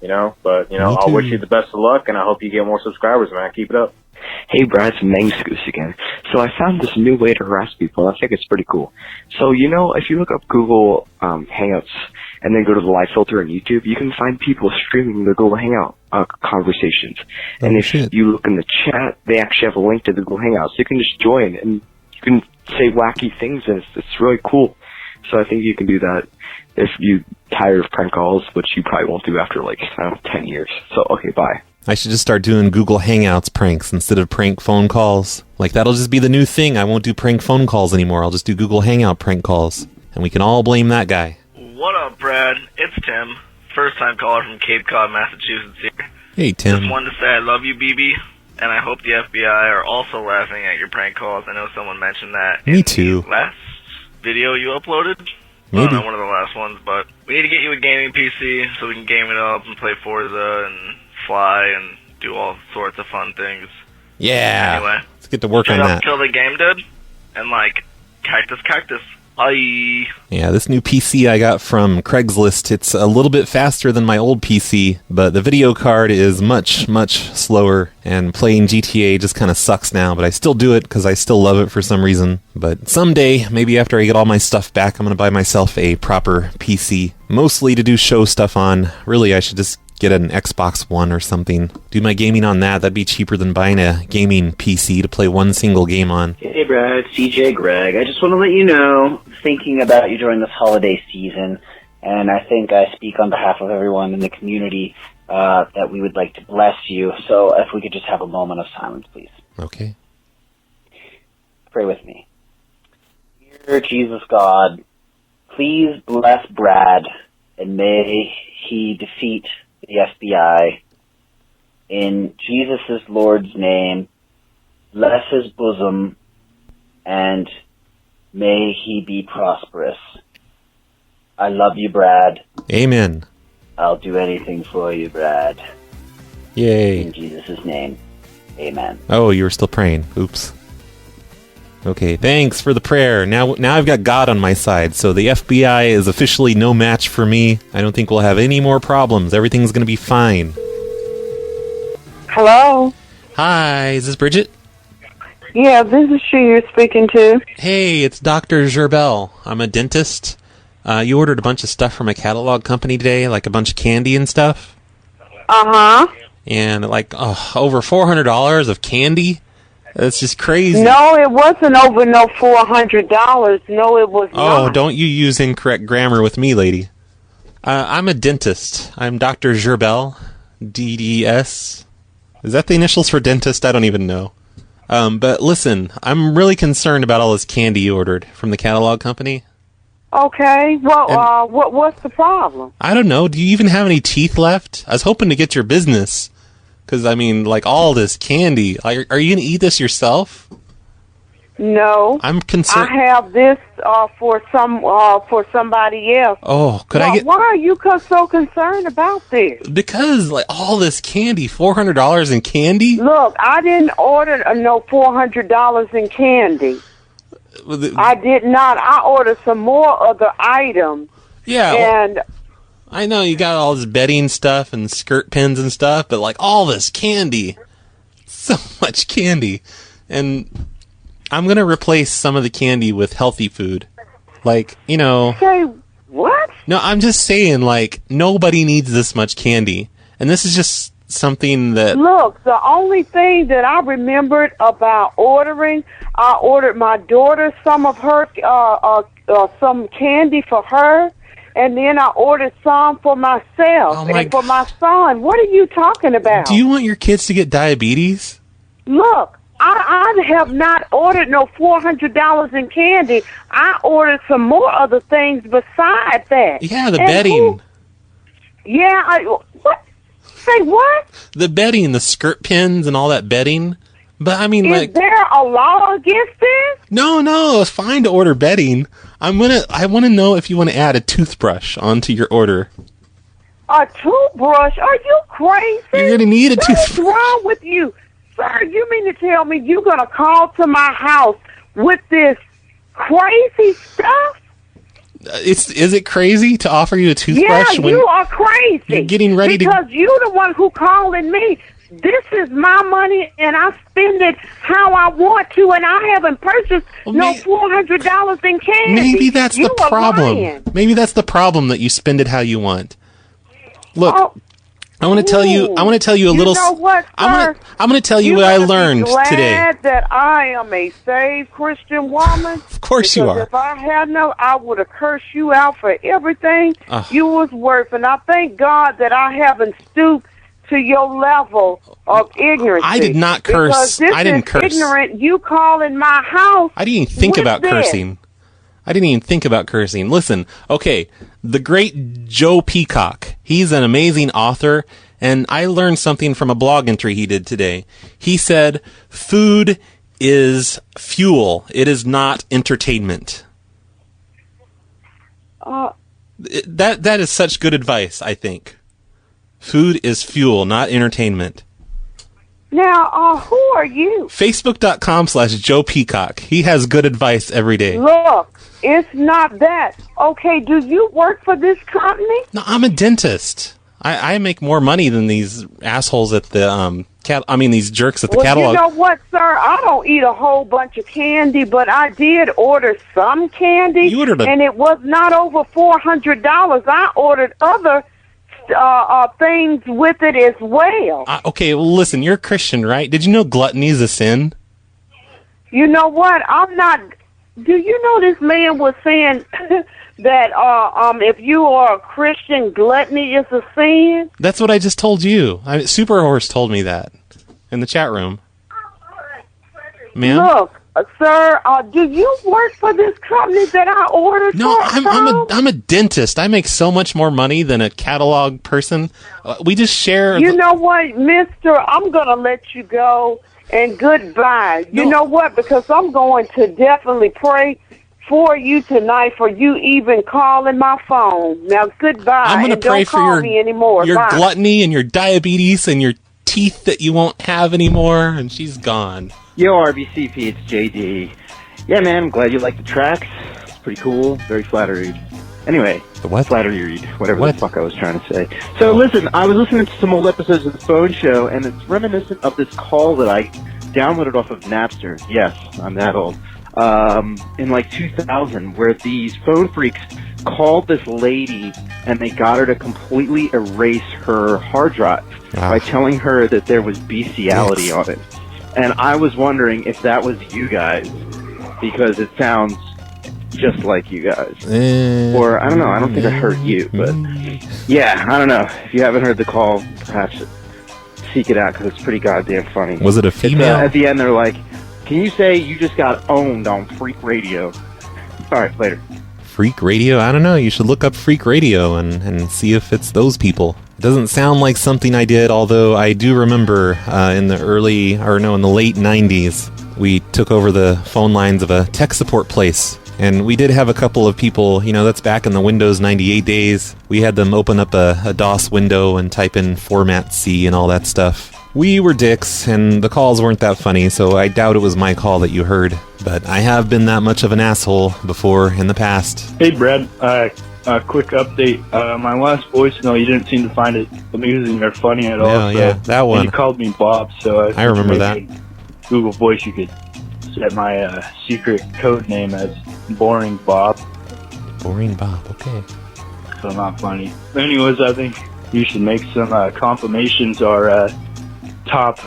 you know. But you know, Me I'll too. wish you the best of luck, and I hope you get more subscribers, man. Keep it up. Hey, Brad, it's Mangoose again. So I found this new way to harass people. I think it's pretty cool. So, you know, if you look up Google Hangouts and then go to the live filter on YouTube, you can find people streaming the Google Hangout conversations. And if you look in the chat, they actually have a link to the Google Hangouts. You can just join and you can say wacky things, and it's really cool. So I think you can do that if you're tired of prank calls, which you probably won't do after, like, I don't know, 10 years. So, okay, bye. I should just start doing Google Hangouts pranks instead of prank phone calls. Like, that'll just be the new thing. I won't do prank phone calls anymore. I'll just do Google Hangout prank calls. And we can all blame that guy. What up, Brad? It's Tim. First-time caller from Cape Cod, Massachusetts here. Hey, Tim. Just wanted to say I love you, BB, and I hope the FBI are also laughing at your prank calls. I know someone mentioned that Me too. last video you uploaded. Maybe. One of the last ones, but we need to get you a gaming PC so we can game it up and play Forza and fly and do all sorts of fun things. Yeah. Anyway. Let's get to work on Straight up that. Kill the game, dude. And, like, cactus. Bye. Yeah, this new PC I got from Craigslist, it's a little bit faster than my old PC, but the video card is much, much slower, and playing GTA just kind of sucks now, but I still do it because I still love it for some reason. But someday, maybe after I get all my stuff back, I'm going to buy myself a proper PC, mostly to do show stuff on. Really, I should just get an Xbox One or something. Do my gaming on that. That'd be cheaper than buying a gaming PC to play one single game on. Hey, Brad, CJ Greg. I just want to let you know, thinking about you during this holiday season, and I think I speak on behalf of everyone in the community, that we would like to bless you. So if we could just have a moment of silence, please. Okay. Pray with me. Dear Jesus God, please bless Brad, and may he defeat the FBI. In Jesus' Lord's name, bless his bosom, and may he be prosperous. I love you, Brad. Amen. I'll do anything for you, Brad. Yay. In Jesus' name, amen. Oh, you were still praying. Oops. Okay, thanks for the prayer. Now I've got God on my side, so the FBI is officially no match for me. I don't think we'll have any more problems. Everything's going to be fine. Hello? Hi, is this Bridget? Yeah, this is she you're speaking to. Hey, it's Dr. Gerbel. I'm a dentist. You ordered a bunch of stuff from a catalog company today, like a bunch of candy and stuff. Uh-huh. And like over $400 of candy? That's just crazy. No, it wasn't over no $400. No, it was Oh, not. don't you use incorrect grammar with me, lady. I'm a dentist. I'm Dr. Gerbel. DDS. Is that the initials for dentist? I don't even know. But listen, I'm really concerned about all this candy you ordered from the catalog company. Okay, well, what's the problem? I don't know. Do you even have any teeth left? I was hoping to get your business. Because, I mean, like, all this candy. Like, are you going to eat this yourself? No. I'm concerned. I have this for somebody else. Oh, could I get... Why are you so concerned about this? Because, like, all this candy, $400 in candy? Look, I didn't order no $400 in candy. I did not. I ordered some more other items. Yeah. And I know you got all this bedding stuff and skirt pins and stuff, but like all this candy. So much candy. And I'm going to replace some of the candy with healthy food. Like, you know... Say what? No, I'm just saying, like, nobody needs this much candy. And this is just something that... Look, the only thing that I remembered about ordering, I ordered my daughter some of her, some candy for her, and then I ordered some for myself and for my son. What are you talking about? Do you want your kids to get diabetes? Look, I have not ordered no $400 in candy. I ordered some more other things besides that. Yeah, the bedding. What? Say what? The bedding, the skirt pins and all that bedding. But I mean, Is there a law against this? No, it's fine to order bedding. I want to know if you want to add a toothbrush onto your order. A toothbrush? Are you crazy? You're going to need a toothbrush. What's wrong with you? Sir, you mean to tell me you're going to call to my house with this crazy stuff? Is it crazy to offer you a toothbrush? Yeah, you are crazy. You're getting ready because you're the one who calling me. This is my money, and I spend it how I want to, and I haven't purchased no $400 in candy. Maybe that's the problem. Lying. Maybe that's the problem, that you spend it how you want. Look, I want to tell you. I want to tell you a little. You know what, sir? I'm going to tell you what I learned today. Glad that I am a saved Christian woman. Of course you are. If I had no, I would have cursed you out for everything you was worth. And I thank God that I haven't stooped to your level of ignorance. I did not curse. Because this I didn't is curse. ignorant. You call in my house. I didn't even think about cursing. I didn't even think about cursing. Listen, okay, the great Joe Peacock. He's an amazing author, and I learned something from a blog entry he did today. He said, food is fuel. It is not entertainment. That is such good advice, I think. Food is fuel, not entertainment. Now, who are you? Facebook.com/Joe Peacock. He has good advice every day. Look, it's not that. Okay, do you work for this company? No, I'm a dentist. I make more money than these assholes at the these jerks at the catalog. You know what, sir? I don't eat a whole bunch of candy, but I did order some candy. You ordered and it was not over $400. I ordered other things with it as well. Okay, well, listen, you're a Christian, right? Did you know gluttony is a sin? You know what? I'm not. Do you know this man was saying that if you are a Christian, gluttony is a sin? That's what I just told you. Super Horse told me that in the chat room. Ma'am? Look, sir, do you work for this company that I ordered? No, I'm a dentist. I make so much more money than a catalog person. We just share. You know what, mister? I'm going to let you go. And goodbye. You know what? Because I'm going to definitely pray for you tonight for you even calling my phone. Now, goodbye. I'm going to pray for your me anymore. Your Bye. gluttony and your diabetes and your teeth that you won't have anymore. And she's gone. Yo, RBCP, it's JD. Yeah, man, I'm glad you like the tracks. It's pretty cool. Very flattering. Anyway, flattering, whatever the fuck I was trying to say. So listen, I was listening to some old episodes of the phone show, and it's reminiscent of this call that I downloaded off of Napster. Yes, I'm that old. In like 2000, where these phone freaks called this lady, and they got her to completely erase her hard drive by telling her that there was bestiality on it. And I was wondering if that was you guys, because it sounds just like you guys. Or, I don't know, I don't think I heard you, but yeah, I don't know. If you haven't heard the call, perhaps seek it out, because it's pretty goddamn funny. Was it a female? At the end, they're like, can you say you just got owned on Freak Radio? Alright, later. Freak Radio? I don't know. You should look up Freak Radio and see if it's those people. It doesn't sound like something I did, although I do remember in the late 90s, we took over the phone lines of a tech support place. And we did have a couple of people, that's back in the Windows 98 days. We had them open up a DOS window and type in format C and all that stuff. We were dicks, and the calls weren't that funny, so I doubt it was my call that you heard. But I have been that much of an asshole before in the past. Hey, Brad. quick update. My last voicemail, you didn't seem to find it amusing or funny at all. Oh, yeah, that one. And you called me Bob, so I remember that. Google Voice, you could set my secret code name as Boring Bob. Boring Bob, okay. So not funny. Anyways, I think you should make some confirmations or top,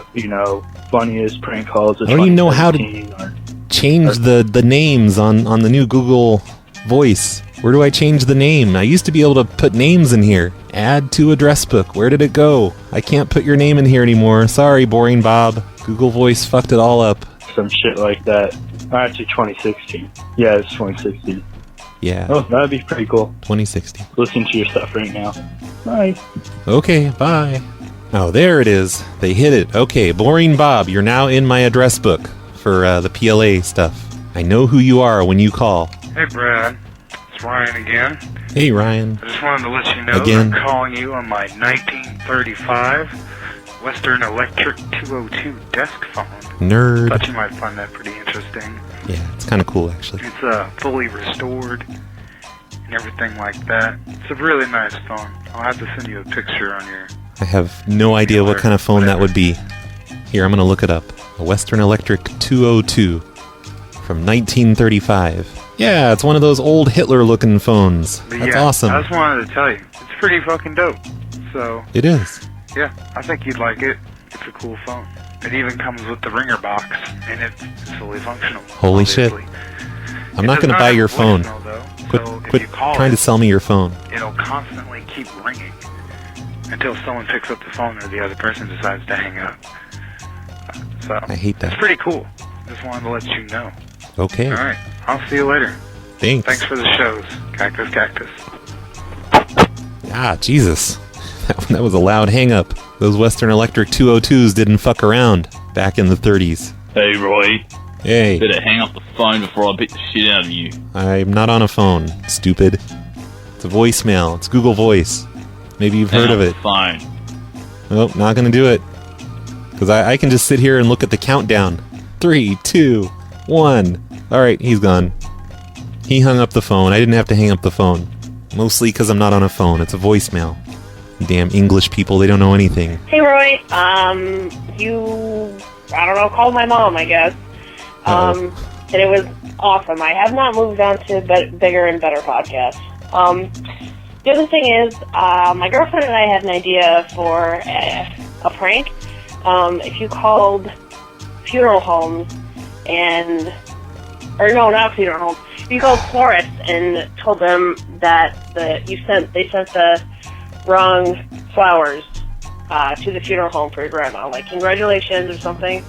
funniest prank calls. I don't even know how to change the names on the new Google Voice. Where do I change the name? I used to be able to put names in here. Add to address book. Where did it go? I can't put your name in here anymore. Sorry, Boring Bob. Google Voice fucked it all up. Some shit like that. Actually, 2016. Yeah, it's 2016. Yeah. Oh, that'd be pretty cool. 2016. Listen to your stuff right now. Bye. Okay, bye. Oh, there it is. They hit it. Okay, Boring Bob, you're now in my address book for the PLA stuff. I know who you are when you call. Hey, Brad. It's Ryan again. Hey, Ryan. I just wanted to let you know Again. that I'm calling you on my 1935 Western Electric 202 desk phone. Nerd. Thought you might find that pretty interesting. Yeah, it's kind of cool, actually. It's fully restored and everything like that. It's a really nice phone. I'll have to send you a picture on your... I have no idea what kind of phone that would be. Here, I'm going to look it up. A Western Electric 202 from 1935. Yeah, it's one of those old Hitler-looking phones. But That's yeah, awesome. I just wanted to tell you, it's pretty fucking dope. So... It is. Yeah, I think you'd like it. It's a cool phone. It even comes with the ringer box, and it's fully functional. Holy obviously. shit. I'm not going to buy your phone. Quit trying to sell me your phone. It'll constantly keep ringing until someone picks up the phone or the other person decides to hang up. So I hate that. It's pretty cool. Just wanted to let you know. Okay. All right. I'll see you later. Thanks. Thanks for the shows. Cactus. Ah, Jesus. That was a loud hang-up. Those Western Electric 202s didn't fuck around back in the 30s. Hey, Roy. Hey. Better hang up the phone before I beat the shit out of you. I'm not on a phone, stupid. It's a voicemail. It's Google Voice. Maybe you've heard of it. Fine. Oh, not gonna do it. Because I can just sit here and look at the countdown. 3, 2, 1. Alright, he's gone. He hung up the phone. I didn't have to hang up the phone. Mostly because I'm not on a phone. It's a voicemail. Damn English people, they don't know anything. Hey, Roy. I don't know, called my mom, I guess. And it was awesome. I have not moved on to bigger and better podcasts. The other thing is, my girlfriend and I had an idea for a prank. If you called funeral homes not funeral homes. If you called florists and told them that they sent the wrong flowers to the funeral home for your grandma, like congratulations or something.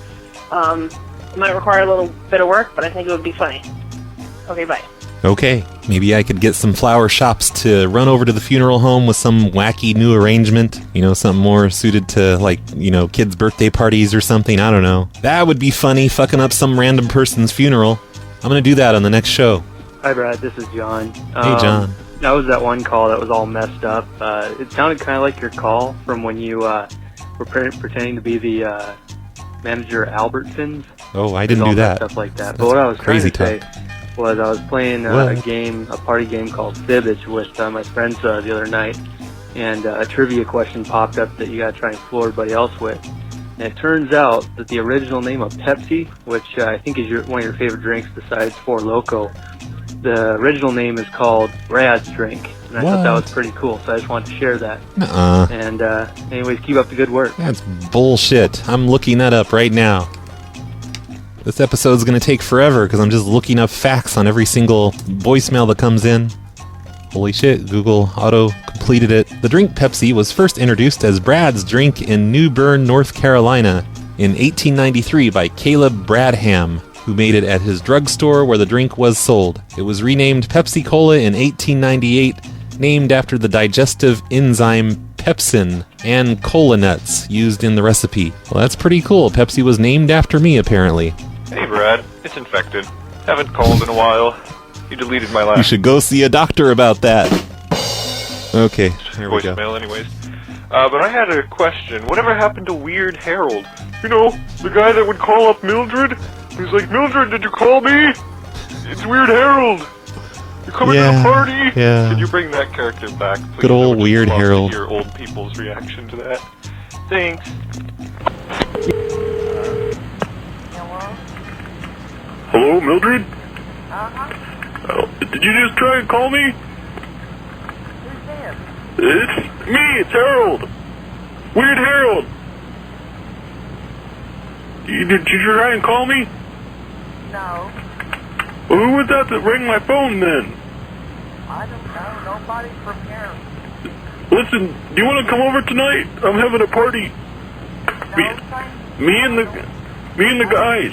It might require a little bit of work, but I think it would be funny. Okay, bye. Okay, maybe I could get some flower shops to run over to the funeral home with some wacky new arrangement. Something more suited to, kids' birthday parties or something. I don't know. That would be funny, fucking up some random person's funeral. I'm gonna do that on the next show. Hi, Brad. This is John. Hey, John. That was that one call that was all messed up. It sounded kind of like your call from when you were pretending to be the manager at Albertsons. Oh, I didn't do that. Stuff like that. But what I was trying to say was I was playing a party game called Fibbage with my friends the other night, and a trivia question popped up that you got to try and floor everybody else with. And it turns out that the original name of Pepsi, which I think is one of your favorite drinks besides Four Loko, the original name is called Brad's Drink. And I thought that was pretty cool, so I just wanted to share that. And anyways, keep up the good work. That's bullshit. I'm looking that up right now. This episode's going to take forever because I'm just looking up facts on every single voicemail that comes in. Holy shit, Google auto-completed it. The drink Pepsi was first introduced as Brad's Drink in New Bern, North Carolina in 1893 by Caleb Bradham, who made it at his drugstore where the drink was sold. It was renamed Pepsi Cola in 1898, named after the digestive enzyme pepsin and cola nuts used in the recipe. Well, that's pretty cool. Pepsi was named after me, apparently. Hey, Brad. It's infected. Haven't called in a while. You deleted my last... You should go see a doctor about that. Okay, here we go. Voicemail anyways. But I had a question. Whatever happened to Weird Harold? The guy that would call up Mildred? He's like, Mildred, did you call me? It's Weird Harold. You're coming to the party. Yeah. Could you bring that character back, please? Good old Weird love Harold. To hear old people's reaction to that. Thanks. Hello, Mildred? Did you just try and call me? It's me, it's Harold. Weird Harold. Did you try and call me? No. Well, who was that rang my phone then? I don't know. Nobody from here. Listen, do you want to come over tonight? I'm having a party. Me and the guys.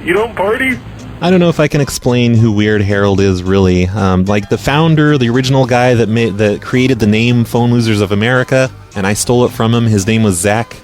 You don't party? I don't know if I can explain who Weird Harold is, really. Like the founder, the original guy that created the name Phone Losers of America, and I stole it from him. His name was Zach.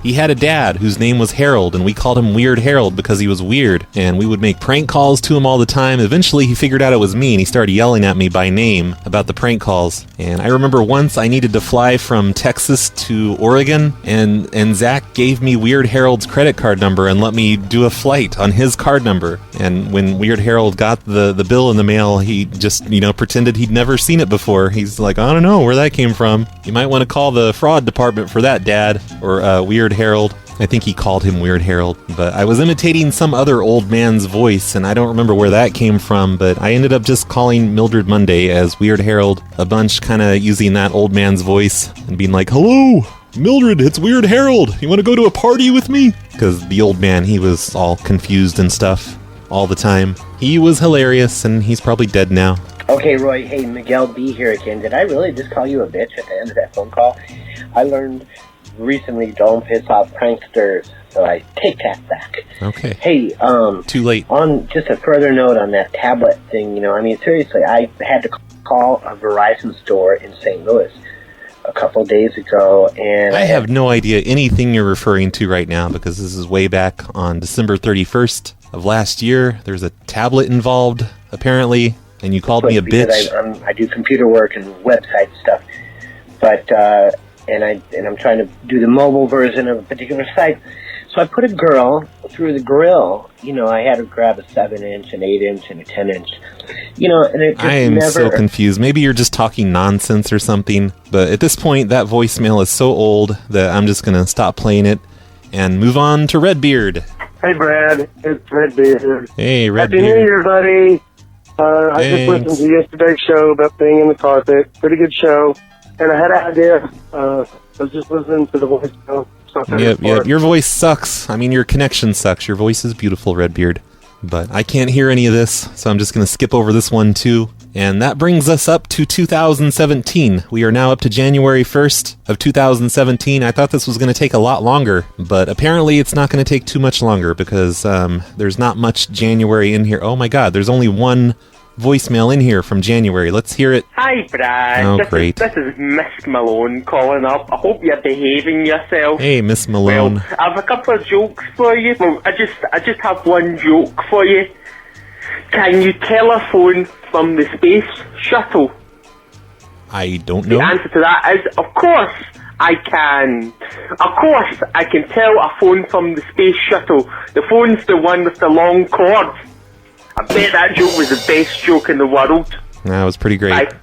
He had a dad whose name was Harold, and we called him Weird Harold because he was weird, and we would make prank calls to him all the time. Eventually, he figured out it was me, and he started yelling at me by name about the prank calls. And I remember once I needed to fly from Texas to Oregon, and Zach gave me Weird Harold's credit card number and let me do a flight on his card number. And when Weird Harold got the bill in the mail, he just, pretended he'd never seen it before. He's like, I don't know where that came from. You might want to call the fraud department for that, Dad. Or Weird Harold. I think he called him Weird Harold, but I was imitating some other old man's voice, and I don't remember where that came from, but I ended up just calling Mildred Monday as Weird Harold a bunch, kind of using that old man's voice and being like, hello, Mildred, it's Weird Harold. You want to go to a party with me? Because the old man, he was all confused and stuff all the time. He was hilarious, and he's probably dead now. Okay, Roy, hey, Miguel B here again. Did I really just call you a bitch at the end of that phone call? I learned recently, don't piss off pranksters, so I take that back. Okay. Hey, too late. On just a further note on that tablet thing, seriously, I had to call a Verizon store in St. Louis a couple days ago, and I have no idea anything you're referring to right now, because this is way back on December 31st of last year. There's a tablet involved, apparently, and you called me a bitch. I do computer work and website stuff, but and I'm trying to do the mobile version of a particular site. So I put a girl through the grill. I had her grab a 7-inch, an 8-inch, and a 10-inch. And it just I am so confused. Maybe you're just talking nonsense or something. But at this point, that voicemail is so old that I'm just going to stop playing it and move on to Redbeard. Hey, Brad. It's Redbeard. Hey, Happy Redbeard. New Year, buddy. I just listened to yesterday's show about being in the carpet. Pretty good show. And I had an idea. I was just listening to the voicemail. Yep. Your voice sucks. I mean, your connection sucks. Your voice is beautiful, Redbeard. But I can't hear any of this, so I'm just going to skip over this one, too. And that brings us up to 2017. We are now up to January 1st of 2017. I thought this was going to take a lot longer, but apparently it's not going to take too much longer because there's not much January in here. Oh my god, there's only one voicemail in here from January. Let's hear it. Hi, Brad. Oh, great. This is Miss Malone calling up. I hope you're behaving yourself. Hey, Miss Malone. Well, I have a couple of jokes for you. Well, I just have one joke for you. Can you telephone from the space shuttle? I don't know. The answer to that is, of course, I can. Of course, I can tell a phone from the space shuttle. The phone's the one with the long cord. I bet that joke was the best joke in the world. That was pretty great. Bye.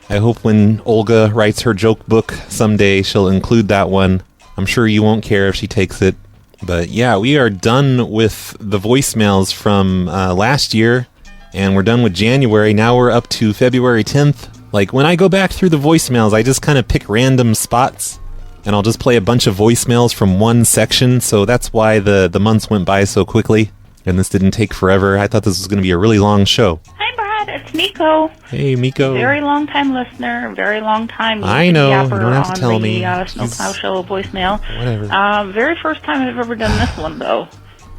I hope when Olga writes her joke book someday, she'll include that one. I'm sure you won't care if she takes it. But yeah, we are done with the voicemails from last year, and we're done with January. Now we're up to February 10th. Like, when I go back through the voicemails, I just kind of pick random spots, and I'll just play a bunch of voicemails from one section, so that's why the months went by so quickly, and this didn't take forever. I thought this was going to be a really long show. Hi, Brad. It's Miko. Hey, Miko. Very long time listener. Very long time. I know. You don't have to tell me. Snowplow Show voicemail. Whatever. Very first time I've ever done this one, though.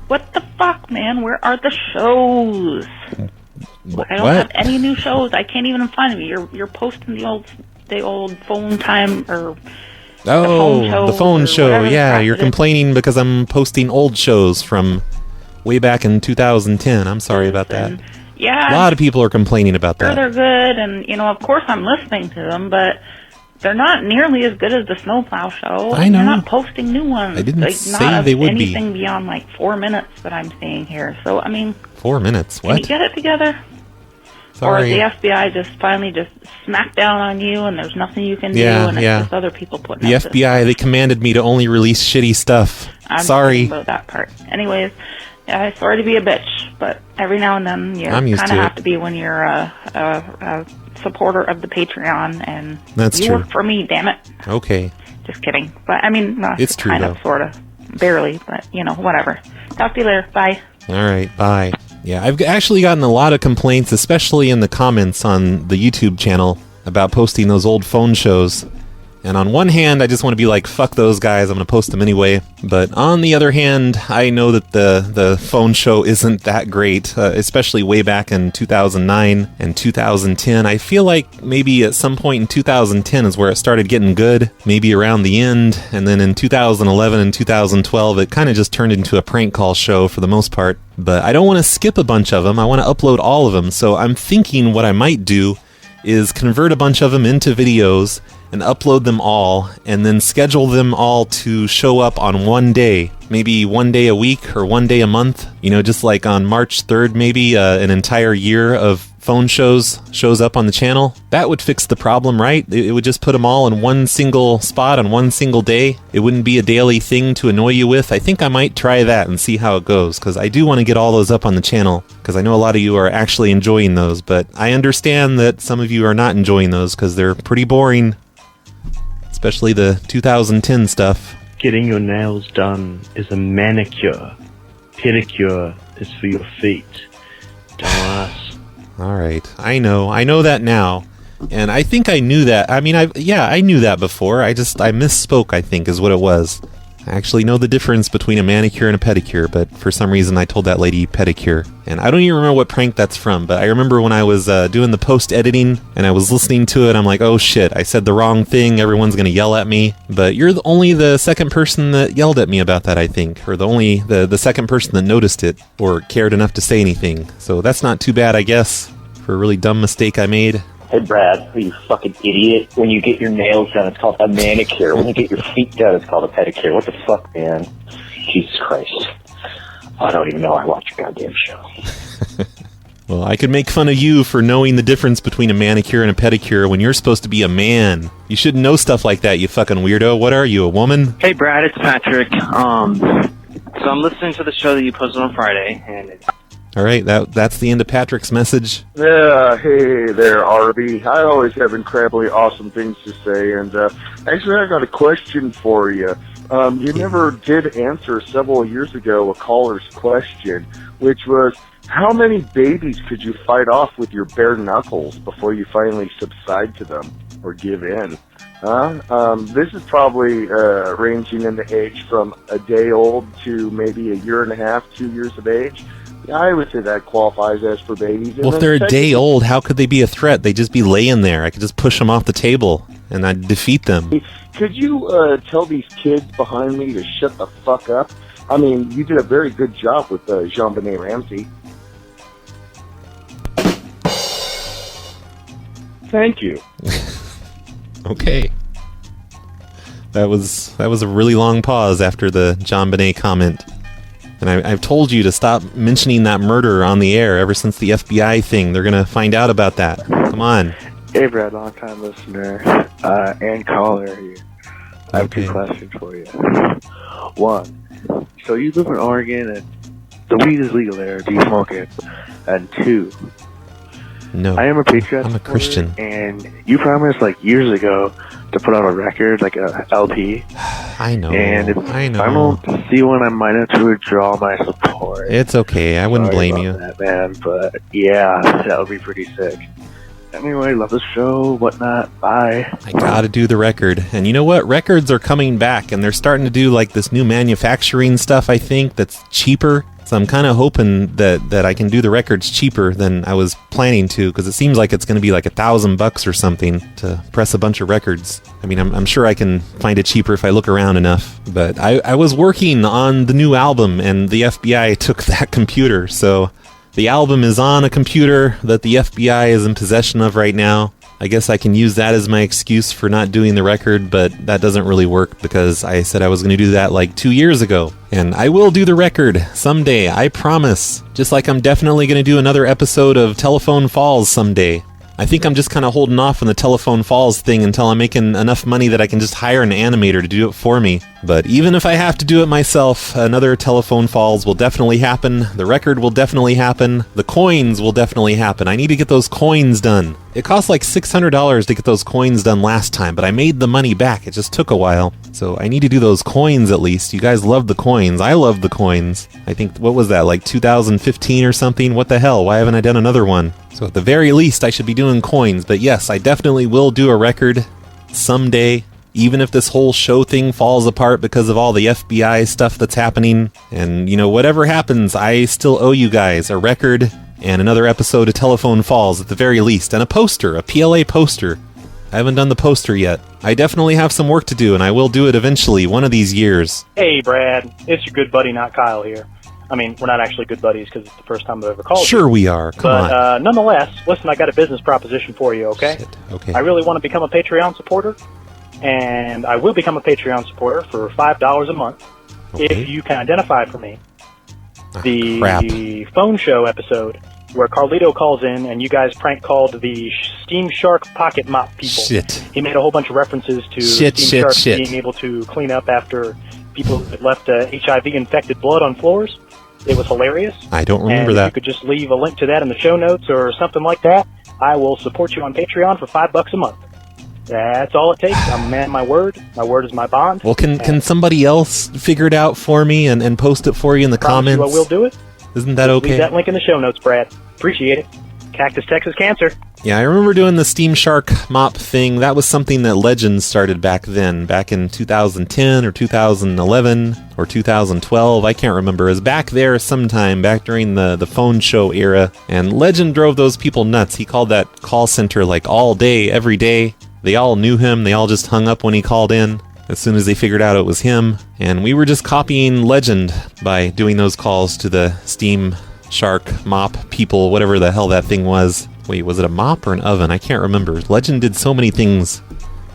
What the fuck, man? Where are the shows? I don't have any new shows. I can't even find them. You're posting the old phone time or the phone show. Yeah, you're complaining because I'm posting old shows from way back in 2010. I'm sorry about that. Yeah, a lot of people are complaining about that. They're good, and of course I'm listening to them, but they're not nearly as good as the Snowplow Show. I know. They're not posting new ones. I didn't say not they would be. anything beyond like 4 minutes that I'm seeing here. So I mean, 4 minutes. What? Can you get it together? Or the FBI just finally just smacked down on you and there's nothing you can do and it's just other people putting The up FBI, they commanded me to only release shitty stuff. I'm Sorry. about that part. Anyways, sorry to be a bitch, but every now and then you kind of have to be when you're a supporter of the Patreon, and That's you true. work for me, damn it. Okay. Just kidding. But I mean, It's true, kind though. of, sort of, barely, but whatever. Talk to you later. Bye. All right, bye. Yeah, I've actually gotten a lot of complaints, especially in the comments on the YouTube channel, about posting those old phone shows. And on one hand, I just want to be like, fuck those guys, I'm going to post them anyway. But on the other hand, I know that the phone show isn't that great, especially way back in 2009 and 2010. I feel like maybe at some point in 2010 is where it started getting good, maybe around the end. And then in 2011 and 2012, it kind of just turned into a prank call show for the most part. But I don't want to skip a bunch of them. I want to upload all of them. So I'm thinking what I might do is convert a bunch of them into videos and upload them all, and then schedule them all to show up on one day. Maybe one day a week or one day a month. Just like on March 3rd, maybe an entire year of phone shows up on the channel. That would fix the problem, right? It would just put them all in one single spot on one single day. It wouldn't be a daily thing to annoy you with. I think I might try that and see how it goes, because I do want to get all those up on the channel, because I know a lot of you are actually enjoying those, but I understand that some of you are not enjoying those because they're pretty boring. Especially the 2010 stuff. Getting your nails done is a manicure. Pedicure is for your feet. Dumbass. Alright, I know that now. And I think I knew that. I mean, I knew that before. I misspoke, I think, is what it was. I actually know the difference between a manicure and a pedicure, but for some reason I told that lady pedicure. And I don't even remember what prank that's from, but I remember when I was doing the post-editing and I was listening to it, I'm like, oh shit, I said the wrong thing, everyone's gonna yell at me. But you're only the second person that yelled at me about that, I think. Or the second person that noticed it, or cared enough to say anything. So that's not too bad, I guess, for a really dumb mistake I made. Hey, Brad, you fucking idiot. When you get your nails done, it's called a manicure. When you get your feet done, it's called a pedicure. What the fuck, man? Jesus Christ. I don't even know I watch your goddamn show. Well, I could make fun of you for knowing the difference between a manicure and a pedicure when you're supposed to be a man. You shouldn't know stuff like that, you fucking weirdo. What are you, a woman? Hey, Brad, it's Patrick. So I'm listening to the show that you posted on Friday, and All right, that's the end of Patrick's message. Yeah, hey there, RB. I always have incredibly awesome things to say, and actually I got a question for you. You never did answer several years ago a caller's question, which was, how many babies could you fight off with your bare knuckles before you finally subside to them or give in? This is probably ranging in the age from a day old to maybe a year and a half, 2 years of age. I would say that qualifies as for babies. Well, if they're a day old, how could they be a threat? They'd just be laying there. I could just push them off the table, and I'd defeat them. Could you tell these kids behind me to shut the fuck up? I mean, you did a very good job with Jean-Benet Ramsey. Thank you. Okay. That was a really long pause after the JonBenet comment. And I've told you to stop mentioning that murder on the air ever since the FBI thing. They're going to find out about that. Come on. Hey, Brad, long-time listener and caller here. I have two questions for you. One, so you live in Oregon and the weed is legal there. Do you smoke it? And two, no, I am a Patriot I'm a Christian. And you promised like years ago to put out a record, like a LP. I know. And if I know. I don't see one, I might have to withdraw my support. It's okay. I wouldn't Sorry blame about you. that, man, but yeah, that would be pretty sick. Anyway, love the show, whatnot. Bye. I gotta do the record. And you know what? Records are coming back, and they're starting to do like this new manufacturing stuff, I think, that's cheaper. So I'm kind of hoping that I can do the records cheaper than I was planning to, because it seems like it's going to be like $1,000 or something to press a bunch of records. I mean, I'm sure I can find it cheaper if I look around enough. But I was working on the new album, and the FBI took that computer, so the album is on a computer that the FBI is in possession of right now. I guess I can use that as my excuse for not doing the record, but that doesn't really work because I said I was going to do that like 2 years ago. And I will do the record someday, I promise. Just like I'm definitely going to do another episode of Telephone Falls someday. I think I'm just kind of holding off on the Telephone Falls thing until I'm making enough money that I can just hire an animator to do it for me. But even if I have to do it myself, another Telephone Falls will definitely happen. The record will definitely happen. The coins will definitely happen. I need to get those coins done. It cost like $600 to get those coins done last time, but I made the money back. It just took a while. So I need to do those coins at least. You guys love the coins. I love the coins. I think, what was that, like 2015 or something? What the hell? Why haven't I done another one? So at the very least, I should be doing coins. But yes, I definitely will do a record someday. Even if this whole show thing falls apart because of all the FBI stuff that's happening. And, you know, whatever happens, I still owe you guys a record and another episode of Telephone Falls at the very least. And a poster, a PLA poster. I haven't done the poster yet. I definitely have some work to do, and I will do it eventually, one of these years. Hey, Brad. It's your good buddy, not Kyle, here. I mean, we're not actually good buddies because it's the first time I've ever called you. Sure we are. Come on. But nonetheless, listen, I got a business proposition for you, okay? Shit. Okay. I really want to become a Patreon supporter, and I will become a Patreon supporter for $5 a month if you can identify for me the phone show episode where Carlito calls in and you guys prank called the Steam Shark pocket mop people. Shit. He made a whole bunch of references to Steam Shark being able to clean up after people had left HIV-infected blood on floors. It was hilarious. I don't remember and that. If you could just leave a link to that in the show notes or something like that, I will support you on Patreon for $5 a month. That's all it takes. I'm a man of my word. My word is my bond. Well, can somebody else figure it out for me and post it for you in the comments? I will do it. Isn't that okay? Leave that link in the show notes, Brad. Appreciate it. Cactus, Texas Cancer. Yeah, I remember doing the Steam Shark mop thing. That was something that Legends started back then, back in 2010 or 2011 or 2012. I can't remember. It was back there sometime, back during the phone show era. And Legend drove those people nuts. He called that call center like all day, every day. They all knew him. They all just hung up when he called in as soon as they figured out it was him. And we were just copying Legend by doing those calls to the Steam Shark mop people, whatever the hell that thing was. Wait, was it a mop or an oven? I can't remember. Legend did so many things,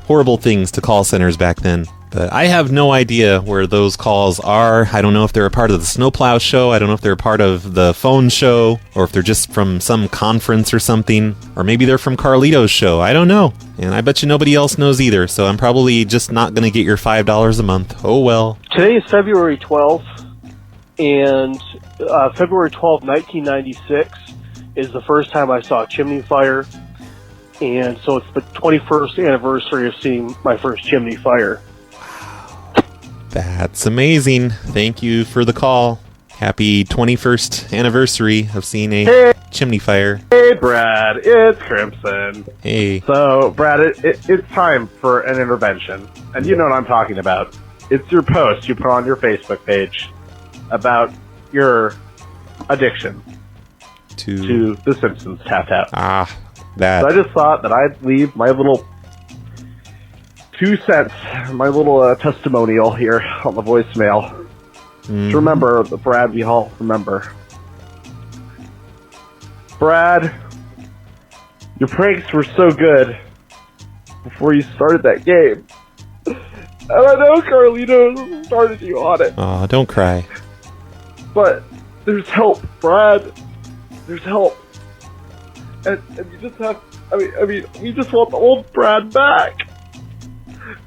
horrible things to call centers back then. But I have no idea where those calls are. I don't know if they're a part of the Snowplow show. I don't know if they're a part of the phone show, or if they're just from some conference or something. Or maybe they're from Carlito's show. I don't know. And I bet you nobody else knows either, so I'm probably just not going to get your $5 a month. Oh well. Today is February 12th, and February 12th, 1996 is the first time I saw a chimney fire. And so it's the 21st anniversary of seeing my first chimney fire. That's amazing. Thank you for the call. Happy 21st anniversary of seeing a chimney fire. Hey, Brad. It's Crimson. Hey. So, Brad, it's time for an intervention. And you know what I'm talking about. It's your post you put on your Facebook page about your addiction to The Simpsons Tapped Out. That. So I just thought that I'd leave my little 2 cents, my little testimonial here on the voicemail. To remember, Brad, we all remember. Brad, your pranks were so good before you started that game. And I know Carlito started you on it. Aw, don't cry. But there's help, Brad. There's help. And you just have, I mean, we just want the old Brad back.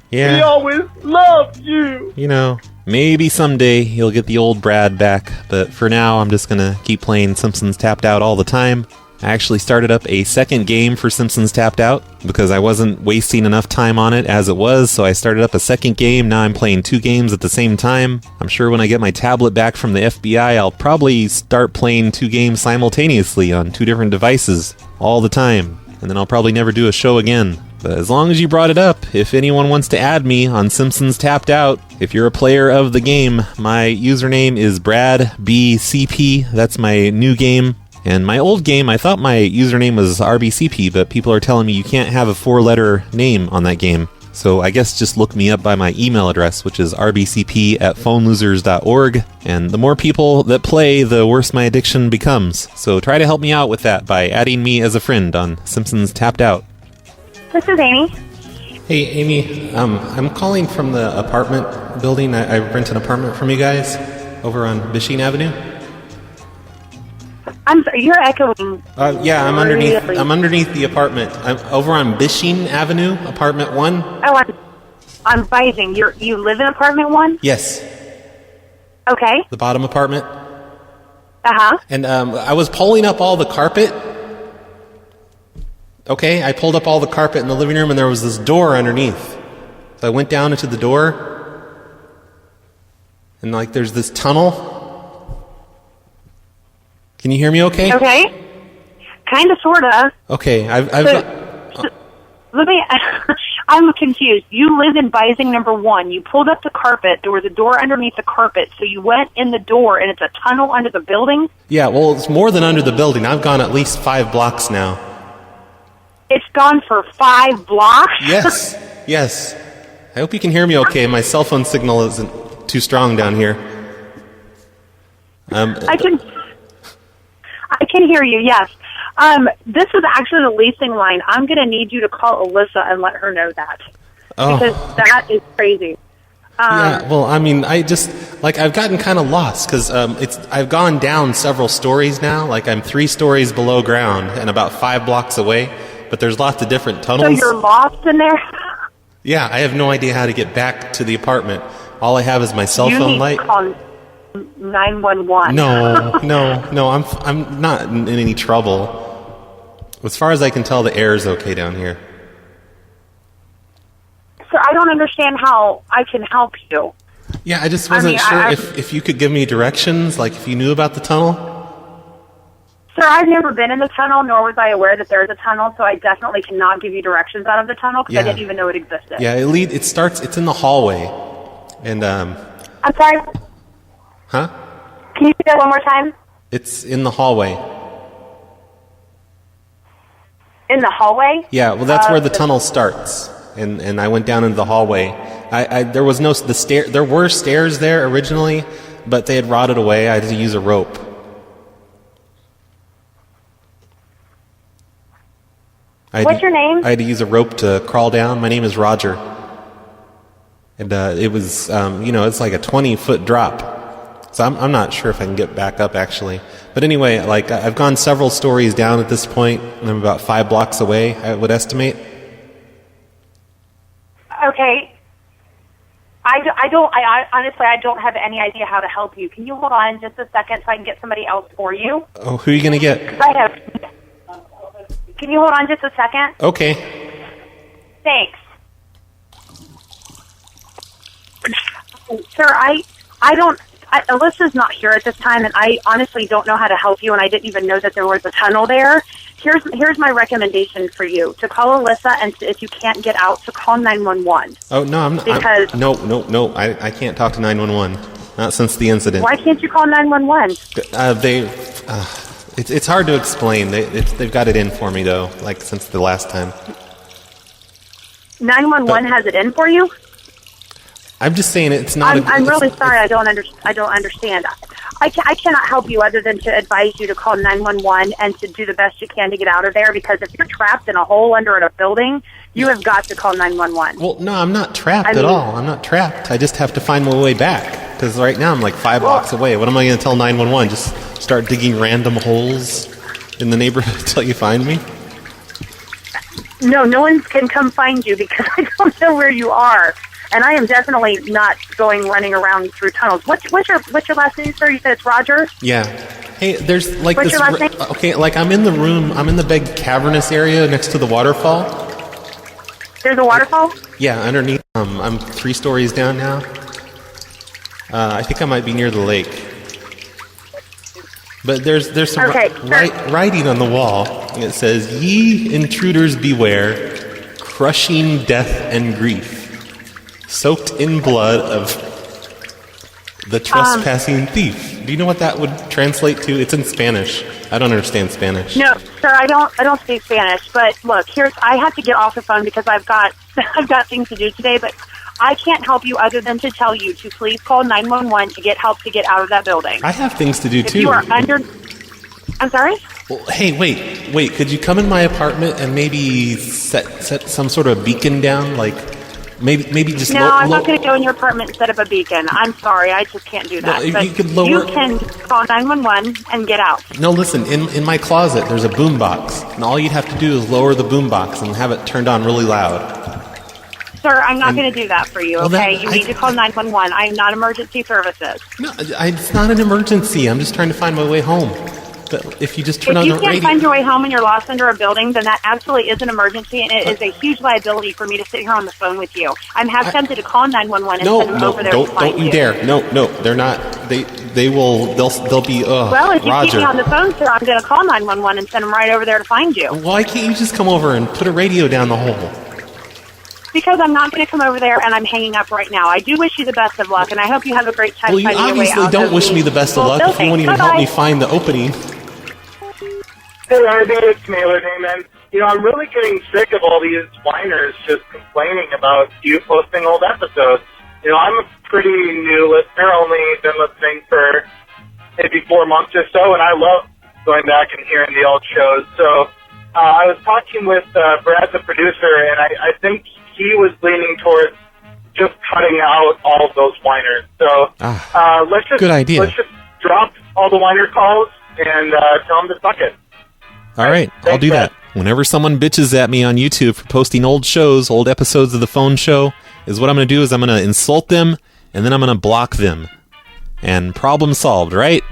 Yeah. We always loved you. You know, maybe someday you'll get the old Brad back, but for now I'm just gonna keep playing Simpsons Tapped Out all the time. I actually started up a second game for Simpsons Tapped Out because I wasn't wasting enough time on it as it was, so I started up a second game. Now I'm playing 2 games at the same time. I'm sure when I get my tablet back from the FBI, I'll probably start playing 2 games simultaneously on 2 different devices all the time, and then I'll probably never do a show again. But as long as you brought it up, if anyone wants to add me on Simpsons Tapped Out, if you're a player of the game, my username is BradBCP. That's my new game. And my old game, I thought my username was RBCP, but people are telling me you can't have a 4-letter name on that game. So I guess just look me up by my email address, which is rbcp@phonelosers.org. And the more people that play, the worse my addiction becomes. So try to help me out with that by adding me as a friend on Simpsons Tapped Out. This is Amy. Hey, Amy. I'm calling from the apartment building. I rent an apartment from you guys over on Bisheen Avenue. I'm sorry, you're echoing. Yeah, I'm underneath. Really? I'm underneath the apartment. I'm over on Bisheen Avenue, apartment 1. Oh, I'm Bising. You live in apartment 1? Yes. Okay. The bottom apartment. Uh-huh. And I was pulling up all the carpet. Okay, I pulled up all the carpet in the living room, and there was this door underneath. So I went down into the door, and like there's this tunnel. Can you hear me okay? Okay. Kind of, sort of. Okay, I've Let me... I'm confused. You live in Bising number 1. You pulled up the carpet. There was a door underneath the carpet, so you went in the door, and it's a tunnel under the building? Yeah, well, it's more than under the building. I've gone at least 5 blocks now. It's gone for 5 blocks? Yes, yes. I hope you can hear me okay. My cell phone signal isn't too strong down here. I can hear you, yes. This is actually the leasing line. I'm going to need you to call Alyssa and let her know that. Oh. Because that is crazy. Yeah, well, I mean, I've gotten kind of lost because I've gone down several stories now. Like I'm 3 stories below ground and about 5 blocks away, but there's lots of different tunnels. So you're lost in there? Yeah, I have no idea how to get back to the apartment. All I have is my cell You phone need light. to call 911. No, I'm not in any trouble. As far as I can tell, the air is okay down here. Sir, I don't understand how I can help you. Yeah, I just wasn't sure if you could give me directions, like if you knew about the tunnel. Sir, I've never been in the tunnel, nor was I aware that there's a tunnel, so I definitely cannot give you directions out of the tunnel because I didn't even know it existed. Yeah, it's in the hallway. And, I'm sorry? huh? Can you say that one more time? It's in the hallway. In the hallway? Yeah, well, that's where the tunnel starts. And I went down into the hallway. There was there were stairs there originally, but they had rotted away. I had to use a rope. What's your name? I had to use a rope to crawl down. My name is Roger. And it was, it's like a 20-foot drop. So I'm not sure if I can get back up, actually. But anyway, like, I've gone several stories down at this point, and I'm about 5 blocks away, I would estimate. Okay. I honestly don't have any idea how to help you. Can you hold on just a second so I can get somebody else for you? Oh, who are you going to get? Can you hold on just a second? Okay. Thanks. Sir, Alyssa's not here at this time, and I honestly don't know how to help you, and I didn't even know that there was a tunnel there. Here's my recommendation for you: to call Alyssa, and if you can't get out, to call 911. Oh no, I'm not. Because no, I can't talk to 911. Not since the incident. Why can't you call 911? It's hard to explain. They've got it in for me though, like since the last time. 911 has it in for you? I'm just saying it's not. I'm really sorry. I don't understand. I cannot help you other than to advise you to call 911 and to do the best you can to get out of there. Because if you're trapped in a hole under a building, you have got to call 911. Well, no, I'm not trapped at all. I'm not trapped. I just have to find my way back. Because right now I'm like 5 blocks away. What am I going to tell 911? Just start digging random holes in the neighborhood until you find me? No one can come find you because I don't know where you are. And I am definitely not running around through tunnels. What's your last name, sir? You said it's Roger? Yeah. Hey, there's like What's this. your last name? Okay, like I'm in the room. I'm in the big cavernous area next to the waterfall. There's a waterfall? Yeah, underneath. I'm 3 stories down now. I think I might be near the lake. But there's some writing on the wall. And it says, "Ye intruders beware, crushing death and grief, soaked in blood of the trespassing thief." Do you know what that would translate to? It's in Spanish. I don't understand Spanish. No, sir, I don't speak Spanish. But look, I have to get off the phone because I've got things to do today. But I can't help you other than to tell you to please call 911 to get help to get out of that building. I have things to do too. If you are under, I'm sorry. Well, hey, wait. Could you come in my apartment and maybe set set some sort of beacon down? Like, maybe just No, I'm not going to go in your apartment and set up a beacon. I'm sorry, I just can't do that. No, but you could lower- you can call 911 and get out. No, listen, in my closet there's a boombox, and all you'd have to do is lower the boombox and have it turned on really loud. Sir, I'm not going to do that for you, Well, okay? then You need to call 911. I am not emergency services. No, it's not an emergency. I'm just trying to find my way home. But if you just turn If on you the can't radio... find your way home and you're lost under a building, then that absolutely is an emergency, and it is a huge liability for me to sit here on the phone with you. I'm half tempted to call 911 and send them over there to find don't you dare. No, they're not. They'll be, Well, if you Roger. keep me on the phone, sir, I'm going to call 911 and send them right over there to find you. Why can't you just come over and put a radio down the hole? Because I'm not going to come over there, and I'm hanging up right now. I do wish you the best of luck, and I hope you have a great time Well, you finding your way obviously out don't of wish the me the best of luck if you won't even help me find the opening. Hey, Arby, it's Mailer Day, man. You know, I'm really getting sick of all these whiners just complaining about you posting old episodes. You know, I'm a pretty new listener, only been listening for maybe 4 months or so, and I love going back and hearing the old shows. So I was talking with Brad, the producer, and I think he was leaning towards just cutting out all of those whiners. So let's just good idea. Let's just drop all the whiner calls and tell them to suck it. All right, I'll do that. Whenever someone bitches at me on YouTube for posting old shows, old episodes of the phone show, is what I'm going to do is I'm going to insult them, and then I'm going to block them. And problem solved, right?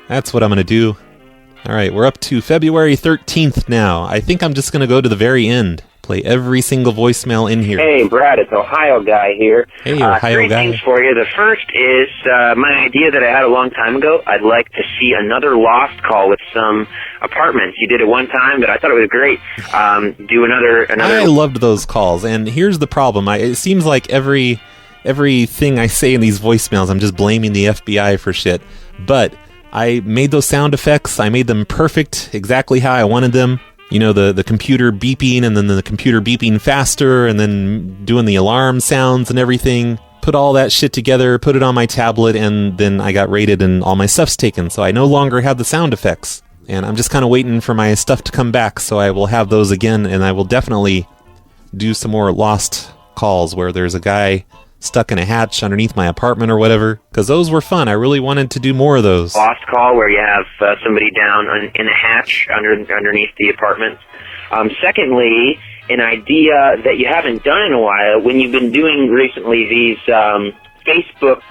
That's what I'm going to do. All right, we're up to February 13th now. I think I'm just going to go to the very end. Play every single voicemail in here. Hey, Brad, it's Ohio Guy here. Hey, Ohio three Guy. things for you. The first is my idea that I had a long time ago. I'd like to see another Lost call with some apartments. You did it one time, but I thought it was great. Do another. I loved those calls, and here's the problem. It seems like everything I say in these voicemails, I'm just blaming the FBI for shit. But I made those sound effects. I made them perfect, exactly how I wanted them. You know, the computer beeping, and then the computer beeping faster, and then doing the alarm sounds and everything. Put all that shit together, put it on my tablet, and then I got rated and all my stuff's taken. So I no longer have the sound effects. And I'm just kind of waiting for my stuff to come back, so I will have those again, and I will definitely do some more Lost calls where there's a guy stuck in a hatch underneath my apartment or whatever, because those were fun. I really wanted to do more of those. Lost call where you have somebody down in a hatch underneath the apartment. Secondly, an idea that you haven't done in a while, when you've been doing recently these Facebook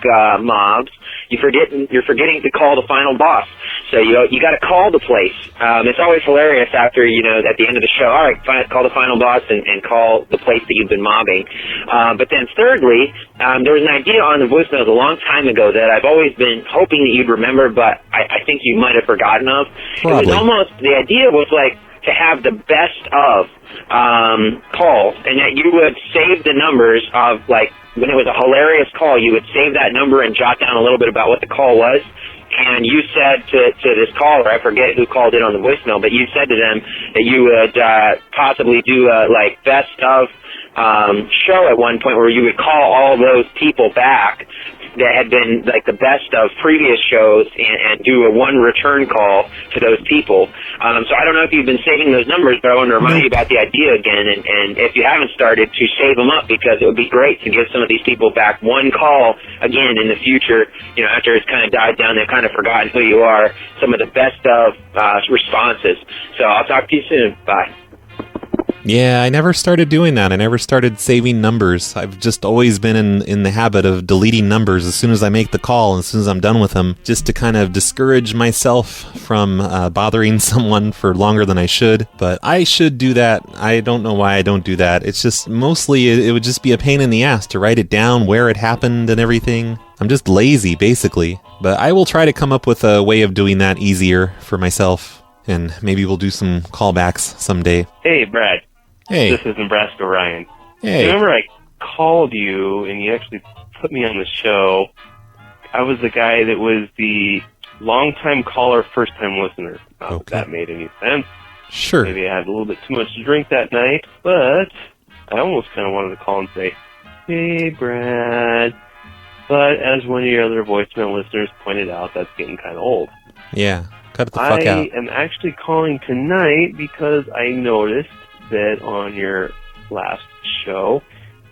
mobs, you're forgetting to call the final boss. So you got to call the place. It's always hilarious after, at the end of the show, all right, call the final boss and call the place that you've been mobbing. But then thirdly, there was an idea on the voicemails a long time ago that I've always been hoping that you'd remember, but I think you might have forgotten of. Probably. It was almost, the idea was like to have the best of calls, and that you would save the numbers of, like, when it was a hilarious call, you would save that number and jot down a little bit about what the call was. And you said to this caller, I forget who called in on the voicemail, but you said to them that you would possibly do a best of show at one point where you would call all those people back that had been like the best of previous shows and do a one return call to those people. So I don't know if you've been saving those numbers, but I want to remind you about the idea again, and if you haven't started, to save them up, because it would be great to give some of these people back one call again in the future, after it's kind of died down, they've kind of forgotten who you are, some of the best of responses. So I'll talk to you soon. Bye. Yeah, I never started doing that. I never started saving numbers. I've just always been in the habit of deleting numbers as soon as I make the call and as soon as I'm done with them, just to kind of discourage myself from bothering someone for longer than I should. But I should do that. I don't know why I don't do that. It's just mostly it would just be a pain in the ass to write it down, where it happened and everything. I'm just lazy, basically. But I will try to come up with a way of doing that easier for myself, and maybe we'll do some callbacks someday. Hey, Brad. Hey. This is Nebraska Ryan. Hey. Remember I called you and you actually put me on the show? I was the guy that was the long-time caller, first-time listener. Not that that made any sense. Sure. Maybe I had a little bit too much to drink that night, but I almost kind of wanted to call and say, hey, Brad. But as one of your other voicemail listeners pointed out, that's getting kind of old. Yeah, cut it the fuck out. I am actually calling tonight because I noticed that on your last show,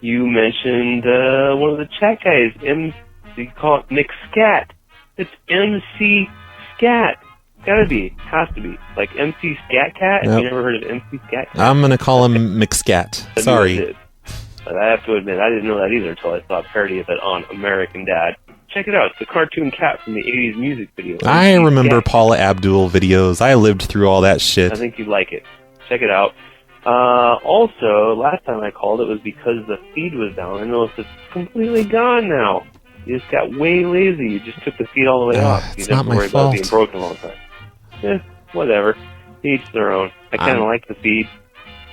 you mentioned one of the chat guys, you call it McScat. It's MC Scat. Gotta be. Has to be. Like MC Scat Cat? Yep. You never heard of MC Scat Cat? I'm gonna call him McScat. Sorry. But I have to admit, I didn't know that either until I saw a parody of it on American Dad. Check it out. It's the cartoon cat from the 80s music video. I MC remember Scat. Paula Abdul videos. I lived through all that shit. I think you'd like it. Check it out. Also, last time I called, it was because the feed was down. I noticed it's completely gone now. You just got way lazy. You just took the feed all the way off. You it's didn't not my worry fault. about being broken all the time. Whatever. Each their own. I kind of like the feed,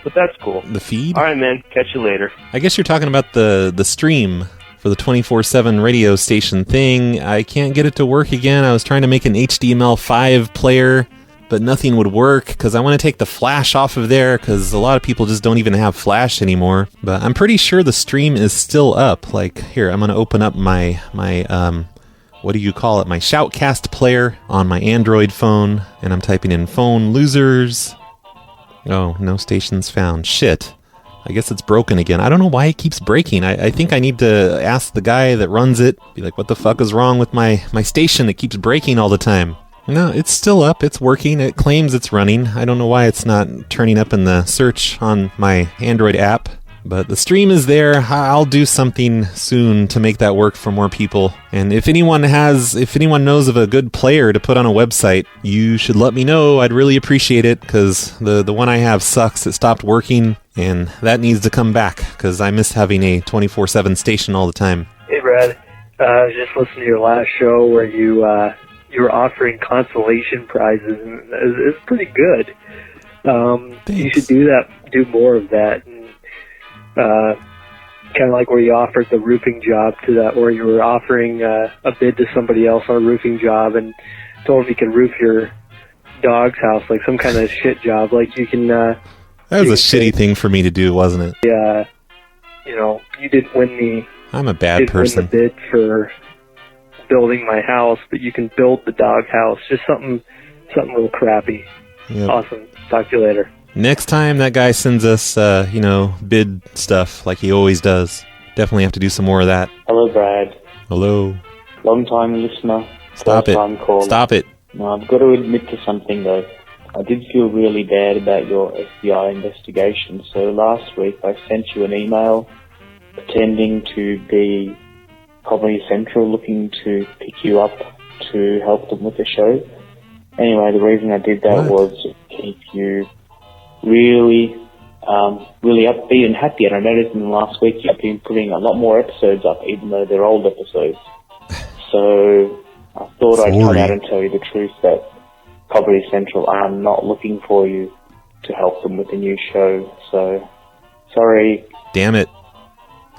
but that's cool. The feed? All right, man. Catch you later. I guess you're talking about the stream for the 24/7 radio station thing. I can't get it to work again. I was trying to make an HTML5 player, but nothing would work because I want to take the Flash off of there because a lot of people just don't even have Flash anymore. But I'm pretty sure the stream is still up. Like, here, I'm going to open up my what do you call it? My Shoutcast player on my Android phone, and I'm typing in phone losers. Oh, no stations found. Shit. I guess it's broken again. I don't know why it keeps breaking. I think I need to ask the guy that runs it, be like, what the fuck is wrong with my station? It keeps breaking all the time. No, it's still up. It's working. It claims it's running. I don't know why it's not turning up in the search on my Android app. But the stream is there. I'll do something soon to make that work for more people. And if anyone knows of a good player to put on a website, you should let me know. I'd really appreciate it because the one I have sucks. It stopped working, and that needs to come back because I miss having a 24/7 station all the time. Hey, Brad. I was just listening to your last show where you were offering consolation prizes, and it's pretty good. You should do more of that. Kind of like where you offered the roofing job to that, where you were offering a bid to somebody else on a roofing job and told him he could roof your dog's house, like some kind of shit job. Like you can. That was a shitty thing for me to do, wasn't it? Yeah. You didn't win the. I'm a bad person. Win the bid for building my house, but you can build the dog house. Just something real crappy. Yep. Awesome. Talk to you later. Next time that guy sends us, bid stuff like he always does, definitely have to do some more of that. Hello, Brad. Hello. Long time listener. Stop it. First time caller. Stop it. No, I've got to admit to something though. I did feel really bad about your FBI investigation. So last week I sent you an email pretending to be Comedy Central looking to pick you up to help them with the show. Anyway, the reason I did that was to keep you really upbeat and happy. And I noticed in the last week you've been putting a lot more episodes up, even though they're old episodes. So I thought I'd come out and tell you the truth that Comedy Central are not looking for you to help them with the new show. So, sorry. Damn it.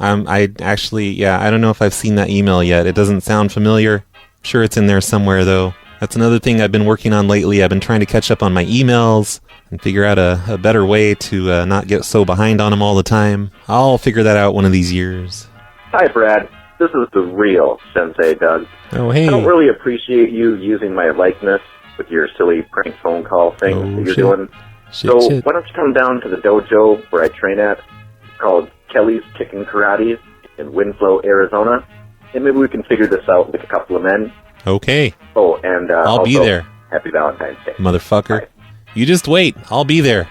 I don't know if I've seen that email yet. It doesn't sound familiar. I'm sure it's in there somewhere, though. That's another thing I've been working on lately. I've been trying to catch up on my emails and figure out a better way to not get so behind on them all the time. I'll figure that out one of these years. Hi, Brad. This is the real Sensei Doug. Oh, hey. I don't really appreciate you using my likeness with your silly prank phone call thing that you're doing. So why don't you come down to the dojo where I train at? It's called Kelly's Chicken Karate in Winslow, Arizona. And maybe we can figure this out like a couple of men. Okay. Oh, and I'll be there. Happy Valentine's Day. Motherfucker. Bye. You just wait. I'll be there.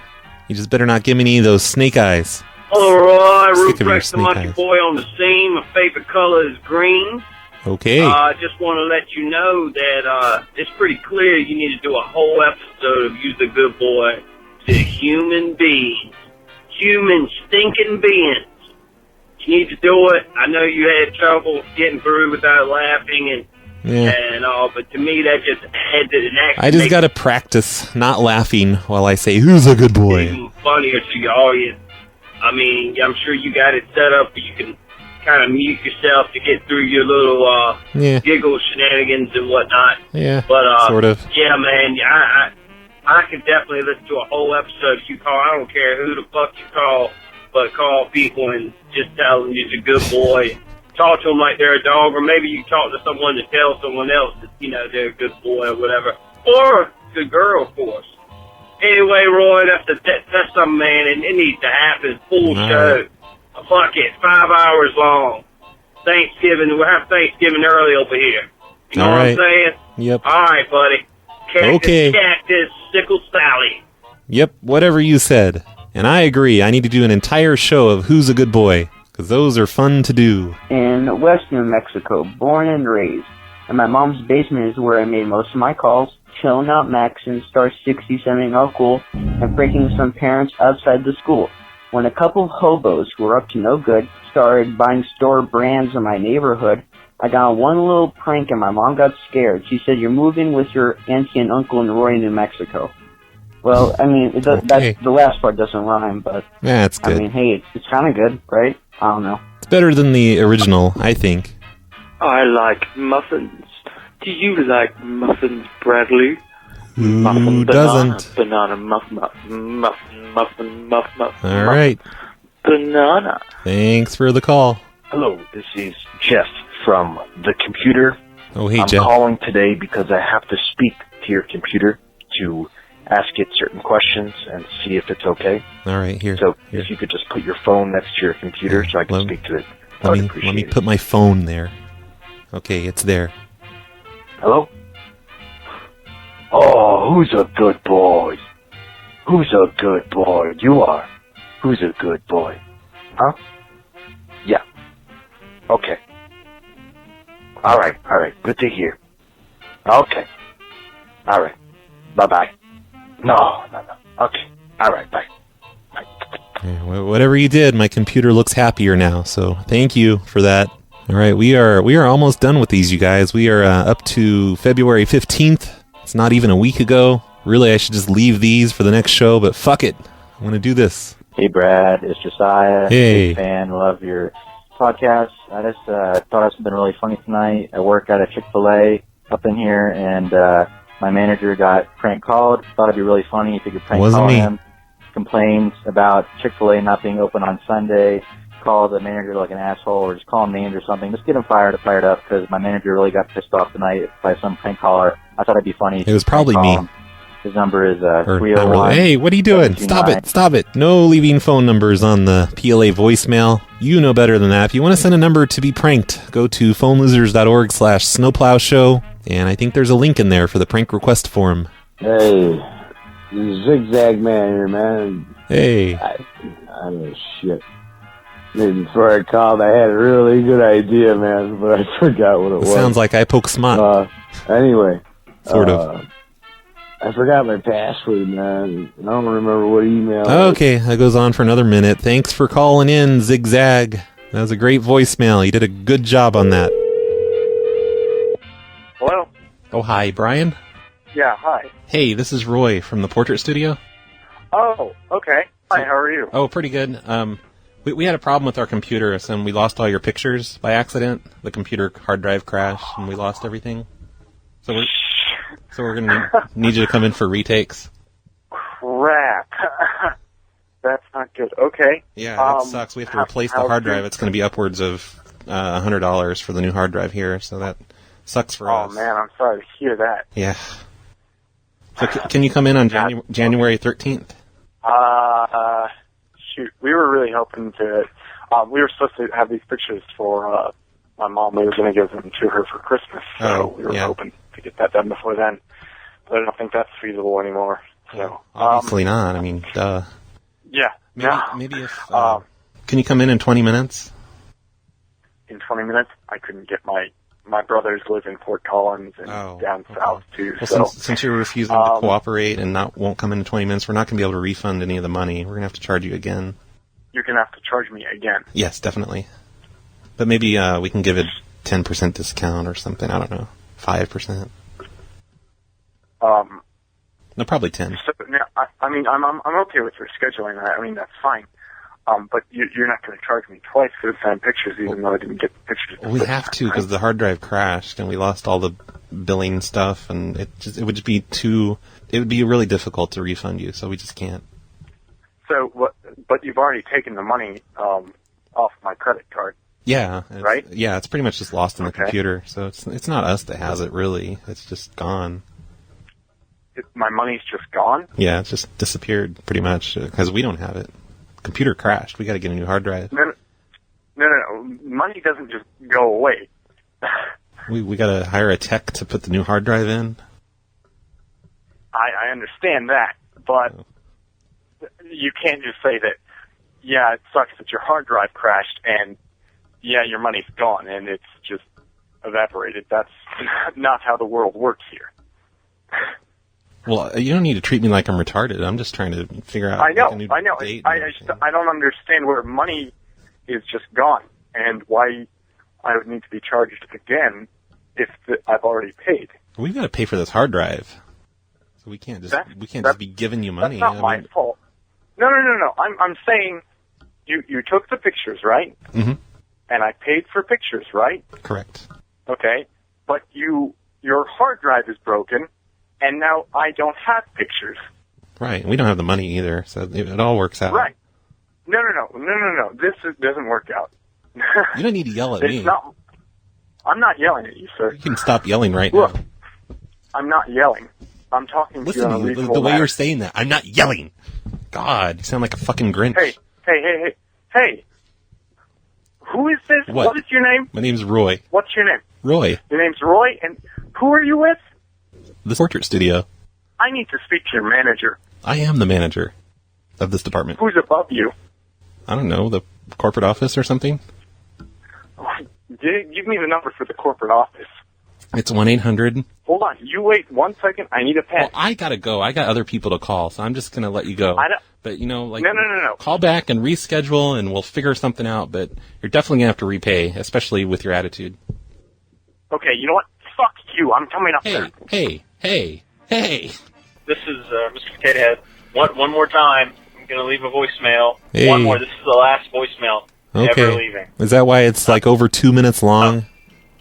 You just better not give me any of those snake eyes. All right, Sick of your Ruprex the snake Monkey eyes. Boy on the scene. My favorite color is green. Okay. I just want to let you know that it's pretty clear you need to do a whole episode of You the Good Boy to human beings. Human stinking beings. You need to do it. I know you had trouble getting through without laughing and all, but to me that just had to I just gotta practice not laughing while I say, who's a good boy? even funnier to your audience. I mean, I'm sure you got it set up where you can kind of mute yourself to get through your little giggle shenanigans and whatnot. Yeah, But sort of. yeah, man, I could definitely listen to a whole episode if you call. I don't care who the fuck you call, but call people and just tell them you're a good boy. Talk to them like they're a dog, or maybe you talk to someone to tell someone else that they're a good boy or whatever, or a good girl, of course. Anyway, Roy, that's something, man. It needs to happen. Full show. Fuck it, 5 hours long. Thanksgiving. We'll have Thanksgiving early over here. You know what I'm saying? Yep. All right, buddy. Cactus, Sickle Sally. Yep, whatever you said. And I agree. I need to do an entire show of Who's a Good Boy, because those are fun to do. In West New Mexico, born and raised. And my mom's basement is where I made most of my calls, chilling out maxing, star 67 all cool, and breaking some parents outside the school. When a couple of hobos who were up to no good started buying store brands in my neighborhood, I got on one little prank and my mom got scared. She said, "You're moving with your auntie and uncle in Roy, New Mexico." Well, I mean, that's, the last part doesn't rhyme, but yeah, that's good. I mean, hey, it's kind of good, right? I don't know. It's better than the original, I think. I like muffins. Do you like muffins, Bradley? Who doesn't? Banana, muffin. All right. Banana. Thanks for the call. Hello, this is Jeff from the computer. Oh, hey, I'm Jeff. calling today because I have to speak to your computer to ask it certain questions and see if it's okay. All right, here. So if you could just put your phone next to your computer so I can speak to it. Let me put my phone there. Okay, it's there. Hello? Oh, who's a good boy? Who's a good boy? You are. Who's a good boy? Huh? Yeah. Okay. All right. Good to hear. Okay. All right. Bye-bye. No. Okay. All right, bye. Yeah, whatever you did, my computer looks happier now, so thank you for that. All right, we are almost done with these, you guys. We are up to February 15th. It's not even a week ago. Really, I should just leave these for the next show, but fuck it. I'm going to do this. Hey, Brad. It's Josiah. Hey. Big fan. Love your podcast. I just thought it's been really funny tonight. I work at a Chick-fil-A up in here, and my manager got prank called. Thought it'd be really funny if you could prank call him. Complains about Chick-fil-A not being open on Sunday. Call the manager like an asshole, or just call him names or something. Just get him fired up, because my manager really got pissed off tonight by some prank caller. I thought it'd be funny. It was probably me. His number is 301. Really. Hey, what are you doing? Stop it. No leaving phone numbers on the PLA voicemail. You know better than that. If you want to send a number to be pranked, go to phonelosers.org/snowplowshow, and I think there's a link in there for the prank request form. Hey, Zigzag Man here, man. Hey. I'm shit. Maybe before I called, I had a really good idea, man, but I forgot what it was. Sounds like I poke smut. Anyway. Sort of. I forgot my password, man. I don't remember what email. Okay, that goes on for another minute. Thanks for calling in, Zigzag. That was a great voicemail. You did a good job on that. Hello? Oh, hi, Brian? Yeah, hi. Hey, this is Roy from the Portrait Studio. Oh, okay. Hi, how are you? Oh, pretty good. We had a problem with our computer, and we lost all your pictures by accident. The computer hard drive crashed, and we lost everything. So we're going to need you to come in for retakes. Crap. That's not good. Okay. Yeah, that sucks. We have to replace the hard drive. It's going to be upwards of $100 for the new hard drive here, so that sucks for us. Oh, man, I'm sorry to hear that. Yeah. So can you come in on January 13th? Shoot, we were really hoping to, we were supposed to have these pictures for my mom. We were going to give them to her for Christmas, so we were hoping to get that done before then. But I don't think that's feasible anymore. So Obviously not. I mean, duh. Yeah. Maybe if... can you come in 20 minutes? In 20 minutes? I couldn't get my brothers live in Fort Collins and down south, too. Well, so since you're refusing to cooperate and won't come in 20 minutes, we're not going to be able to refund any of the money. We're going to have to charge you again. You're going to have to charge me again? Yes, definitely. But maybe we can give it 10% discount or something. I don't know. 5%. No, probably 10. So, now, I mean, I'm okay with rescheduling that. I mean, that's fine. But you're not going to charge me twice for the same pictures, even though I didn't get the pictures. We have to, because the hard drive crashed and we lost all the billing stuff, and it would just be it would be really difficult to refund you, so we just can't. So what? But you've already taken the money off my credit card. Yeah. Right? Yeah, it's pretty much just lost in the computer, so it's not us that has it, really. It's just gone. my money's just gone? Yeah, it's just disappeared pretty much because we don't have it. Computer crashed. We got to get a new hard drive. No. Money doesn't just go away. We got to hire a tech to put the new hard drive in. I understand that, but you can't just say that, yeah, it sucks that your hard drive crashed and, yeah, your money's gone and it's just evaporated. That's not how the world works here. Well, you don't need to treat me like I'm retarded. I'm just trying to figure out. I know. Date I don't understand where money is just gone and why I would need to be charged again if I've already paid. We've got to pay for this hard drive, so we can't just be giving you money. That's not my fault. No. I'm saying you took the pictures, right? Mm-hmm. And I paid for pictures, right? Correct. Okay, but your hard drive is broken, and now I don't have pictures. Right. We don't have the money either, so it all works out. Right. No. This doesn't work out. You don't need to yell at me. I'm not yelling at you, sir. You can stop yelling right Look, now. I'm not yelling. I'm talking to you on a reasonable the way manner. you're saying that. I'm not yelling. God, you sound like a fucking Grinch. Hey. Who is this? What is your name? My name's Roy. What's your name? Roy. Your name's Roy, and who are you with? The portrait studio. I need to speak to your manager. I am the manager of this department. Who's above you? I don't know, the corporate office or something? Give me the number for the corporate office. It's 1-800. Hold on. You wait 1 second. I need a pen. Well, I gotta go. I got other people to call, so I'm just gonna let you go. But, No. Call back and reschedule, and we'll figure something out, but you're definitely gonna have to repay, especially with your attitude. Okay, you know what? Fuck you. I'm coming up there. Hey. This is Mr. Potato Head. One more time. I'm going to leave a voicemail. Hey. One more. This is the last voicemail ever leaving. Is that why it's like over 2 minutes long?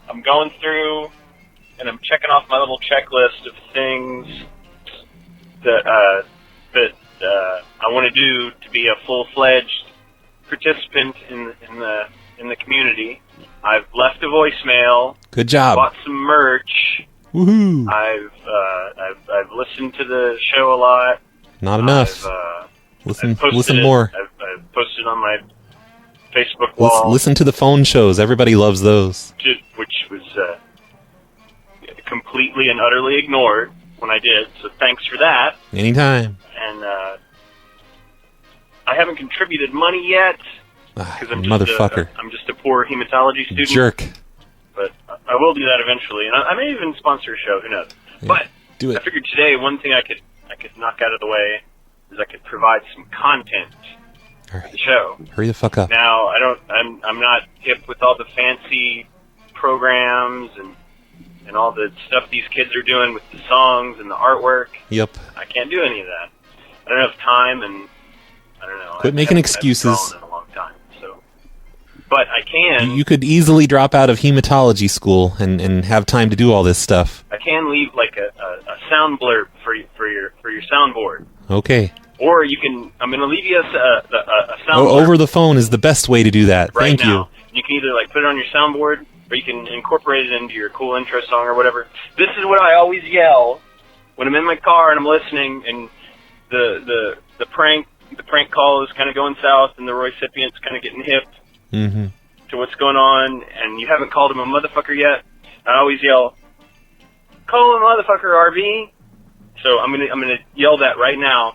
I'm going through and I'm checking off my little checklist of things that I want to do to be a full-fledged participant in the community. I've left a voicemail. Good job. Bought some merch. Woohoo! I've listened to the show a lot. Not enough. Listen more. I've posted on my Facebook wall. Listen to the phone shows. Everybody loves those. Which was completely and utterly ignored when I did. So thanks for that. Anytime. And I haven't contributed money yet because motherfucker. I'm just a poor hematology student. Jerk. But I will do that eventually, and I may even sponsor a show. Who knows? Yeah, but do it. I figured today one thing I could knock out of the way is I could provide some content for the show. Hurry the fuck up. Now I'm not hip with all the fancy programs and all the stuff these kids are doing with the songs and the artwork. Yep. I can't do any of that. I don't have time, and I don't know. Quit making excuses. I haven't drawn in a long time, so. But I can. You could easily drop out of hematology school and have time to do all this stuff. I can leave like a sound blurb for your soundboard. Okay. Or you can. I'm going to leave you a sound. Over the phone is the best way to do that. Right Thank now. You can either like put it on your soundboard, or you can incorporate it into your cool intro song or whatever. This is what I always yell when I'm in my car and I'm listening, and the prank call is kind of going south, and the recipient's kind of getting hip to what's going on, and you haven't called him a motherfucker yet. I always yell, "Call him a motherfucker, RV." So I'm gonna yell that right now.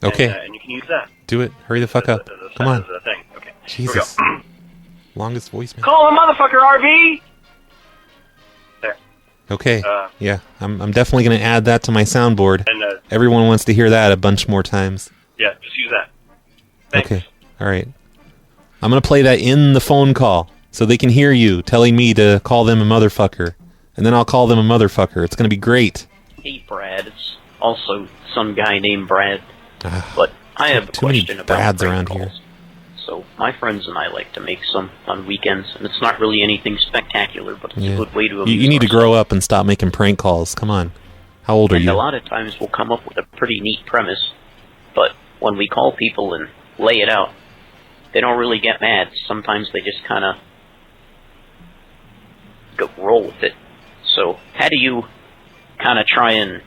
Okay. And you can use that. Do it. Hurry the fuck up. Come on. The thing. Okay. Jesus. Longest voicemail. Call him a motherfucker, RV. There. Okay. Yeah. I'm definitely going to add that to my soundboard. And everyone wants to hear that a bunch more times. Yeah, just use that. Thanks. Okay. All right. I'm going to play that in the phone call so they can hear you telling me to call them a motherfucker. And then I'll call them a motherfucker. It's going to be great. Hey, Brad. It's also some guy named Brad. But I have a question about Brads prank around calls. here. So my friends and I like to make some on weekends, and it's not really anything spectacular, but it's Yeah. a good way to amuse You need to ourselves. grow up and stop making prank calls. Come on. How old are And you? a lot of times we'll come up with a pretty neat premise, but when we call people and lay it out, they don't really get mad. Sometimes they just kind of roll with it. So how do you kind of try and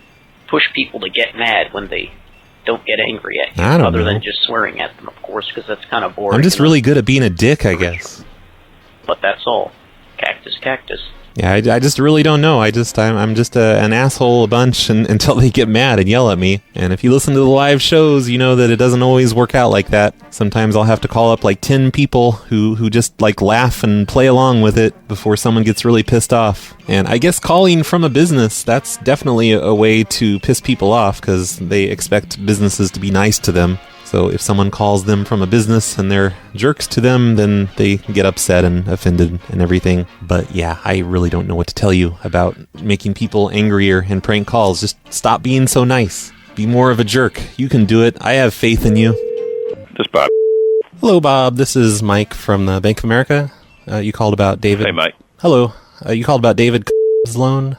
push people to get mad when they don't get angry at you? I don't other know. than just swearing at them, of course, because that's kind of boring. I'm just really good at being a dick, I guess. But that's all. Cactus. Yeah, I just really don't know. I'm just an asshole a bunch until they get mad and yell at me. And if you listen to the live shows, you know that it doesn't always work out like that. Sometimes I'll have to call up like 10 people who just like laugh and play along with it before someone gets really pissed off. And I guess calling from a business, that's definitely a way to piss people off because they expect businesses to be nice to them. So if someone calls them from a business and they're jerks to them, then they get upset and offended and everything. But yeah, I really don't know what to tell you about making people angrier in prank calls. Just stop being so nice. Be more of a jerk. You can do it. I have faith in you. This Bob. Hello, Bob. This is Mike from the Bank of America. You called about David. Hey, Mike. Hello. You called about David's loan.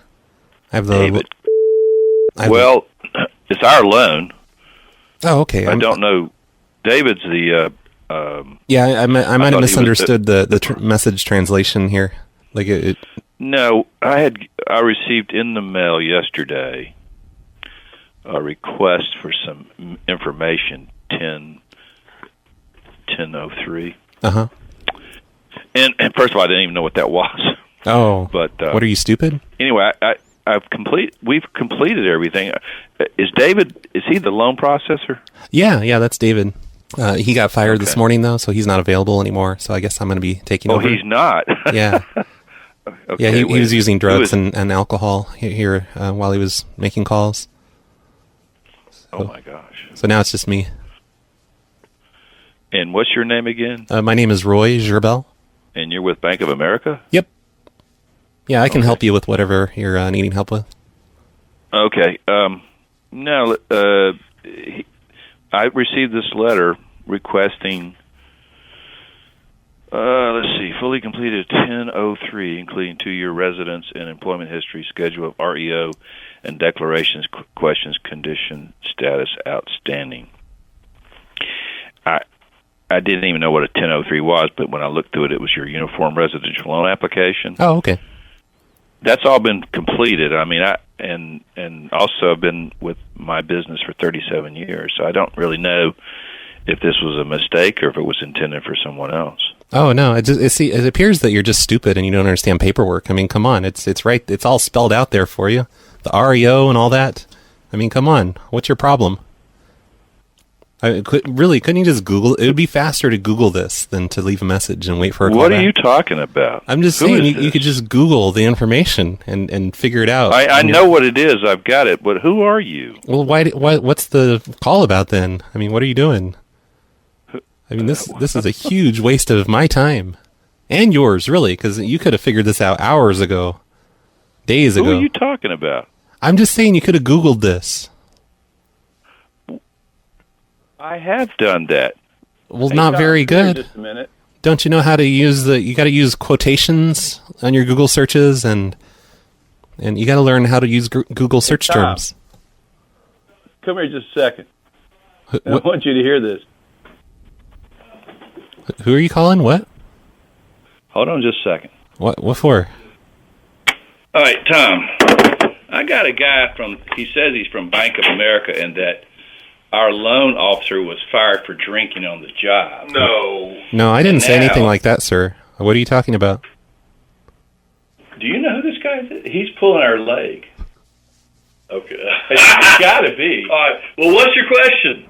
I have the David. Well, it's our loan. Oh, okay. I don't know. David's the. Yeah, I might have misunderstood the message translation here. Like it. No, I received in the mail yesterday a request for some information. 1003. Uh-huh. And first of all, I didn't even know what that was. Oh. But what, are you stupid? Anyway, we've completed everything. Is he the loan processor? Yeah, that's David. He got fired this morning though, so he's not available anymore. So I guess I'm going to be taking over. Oh, he's not. Yeah. Okay, yeah, he was using drugs and alcohol here while he was making calls. Oh my gosh. So now it's just me. And what's your name again? My name is Roy Gerbel. And you're with Bank of America? Yep. Yeah, I can help you with whatever you're needing help with. Okay. Now, I received this letter requesting, fully completed 1003, including 2-year residence and employment history, schedule of REO, and declarations, questions, condition, status, outstanding. I didn't even know what a 1003 was, but when I looked through it, it was your uniform residential loan application. Oh, okay. That's all been completed. I mean, and also I've been with my business for 37 years, so I don't really know if this was a mistake or if it was intended for someone else. Oh no! It appears that you're just stupid and you don't understand paperwork. I mean, come on, it's right. It's all spelled out there for you, the REO and all that. I mean, come on, what's your problem? Couldn't you just Google? It would be faster to Google this than to leave a message and wait for a call What back. are you talking about? I'm just saying you could just Google the information and figure it out. I know what it is. I've got it. But who are you? Well, what's the call about then? I mean, what are you doing? I mean, this is a huge waste of my time and yours, really, because you could have figured this out hours ago, days ago. Who are you talking about? I'm just saying you could have Googled this. I have done that. Well, not very good. Just a minute. Don't you know how to use you got to use quotations on your Google searches and you got to learn how to use Google search terms. Come here just a second. I want you to hear this. Who are you calling? What? Hold on just a second. What for? All right, Tom. I got a guy he says he's from Bank of America and that our loan officer was fired for drinking on the job. No, I didn't say anything like that, sir. What are you talking about? Do you know who this guy is? He's pulling our leg. Okay. It's got to be. All right. Well, what's your question?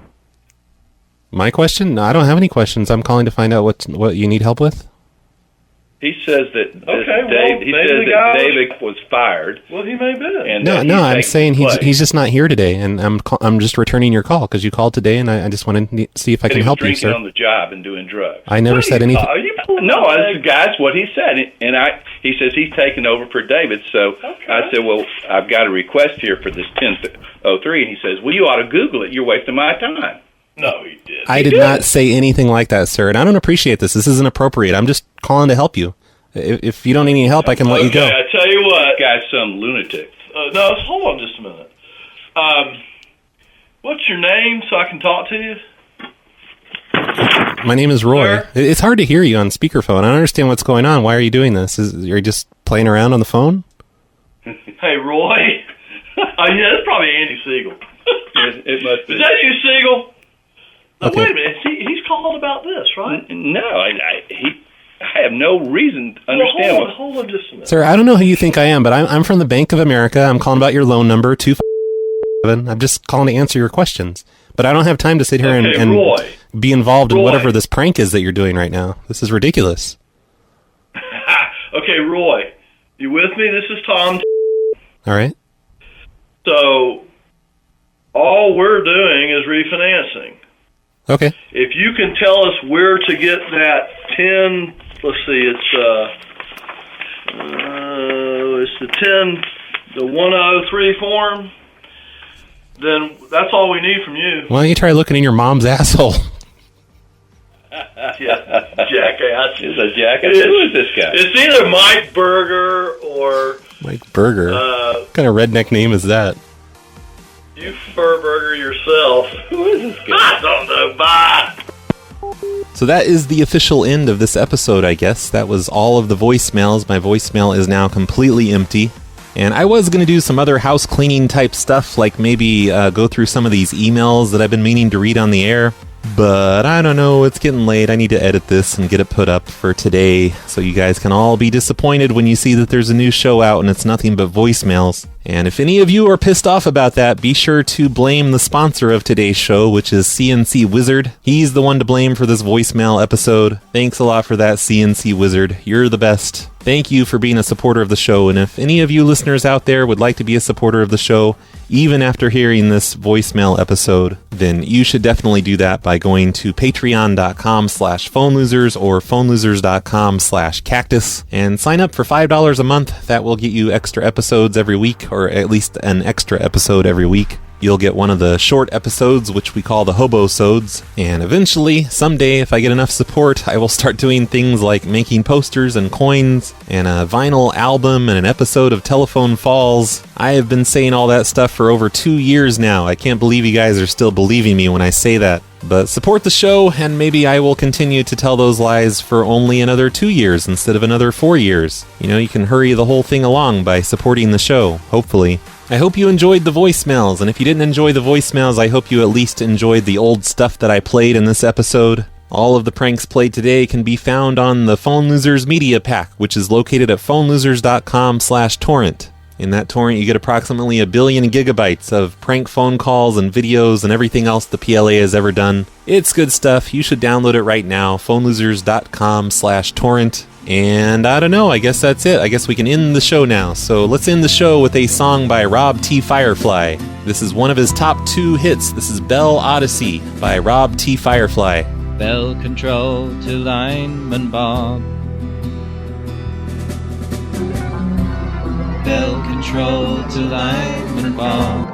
My question? No, I don't have any questions. I'm calling to find out what you need help with. He says that David was fired. Well, he may be. And no, I'm saying he's just not here today, and I'm just returning your call because you called today, and I just want to see if I can help you, sir. Drinking on the job and doing drugs. I never said anything. No, that's what he said, and he says he's taking over for David. So I said, well, I've got a request here for this 1003, and he says, well, you ought to Google it. You're wasting my time. No, he did. I did not say anything like that, sir, and I don't appreciate this. This isn't appropriate. I'm just calling to help you. If you don't need any help, I can let you go. I tell you what, guy's some lunatic. No, hold on just a minute. What's your name so I can talk to you? My name is Roy. It's hard to hear you on speakerphone. I don't understand what's going on. Why are you doing this? Are you just playing around on the phone? Hey, Roy. Yeah, it's probably Andy Siegel. It must be. Is that you, Siegel? Now, Okay. wait a minute. He's called about this, right? No, I have no reason to understand Well, hold on just a minute. Sir, I don't know who you think I am, but I'm from the Bank of America. I'm calling about your loan number, 257. I'm just calling to answer your questions. But I don't have time to sit here and Roy. be involved in Roy. whatever this prank is that you're doing right now. This is ridiculous. Okay, Roy, you with me? This is Tom. All right? So, all we're doing is refinancing. Okay. If you can tell us where to get that 10, let's see, it's the 103 form, then that's all we need from you. Why don't you try looking in your mom's asshole? Yeah, jackass. He's a jackass. Who is this guy? It's either Mike Berger or Mike Berger? What kind of redneck name is that? you Furburger yourself. Who is this guy? I don't know. Bye. So that is the official end of this episode, I guess. That was all of the voicemails. My voicemail is now completely empty. And I was going to do some other house cleaning type stuff, like maybe go through some of these emails that I've been meaning to read on the air. But I don't know, it's getting late. I need to edit this and get it put up for today, so you guys can all be disappointed when you see that there's a new show out and it's nothing but voicemails. And if any of you are pissed off about that, be sure to blame the sponsor of today's show, which is CNC Wizard. He's the one to blame for this voicemail episode. Thanks a lot for that, CNC Wizard. You're the best. Thank you for being a supporter of the show, and if any of you listeners out there would like to be a supporter of the show, even after hearing this voicemail episode, then you should definitely do that by going to patreon.com/phonelosers or phonelosers.com/cactus and sign up for $5 a month. That will get you extra episodes every week, or at least an extra episode every week. You'll get one of the short episodes, which we call the Hobo-sodes, and eventually, someday, if I get enough support, I will start doing things like making posters and coins, and a vinyl album, and an episode of Telephone Falls. I have been saying all that stuff for over 2 years now. I can't believe you guys are still believing me when I say that. But support the show, and maybe I will continue to tell those lies for only another 2 years instead of another 4 years. You know, you can hurry the whole thing along by supporting the show, hopefully. I hope you enjoyed the voicemails, and if you didn't enjoy the voicemails, I hope you at least enjoyed the old stuff that I played in this episode. All of the pranks played today can be found on the Phone Losers Media Pack, which is located at phonelosers.com/torrent. In that torrent, you get approximately 1 billion gigabytes of prank phone calls and videos and everything else the PLA has ever done. It's good stuff. You should download it right now, phonelosers.com/torrent. And I don't know, I guess that's it. I guess we can end the show now. So let's end the show with a song by Rob T. Firefly. This is one of his top 2 hits. This is Bell Odyssey by Rob T. Firefly. Bell control to lineman Bob. Bell control to lineman Bob.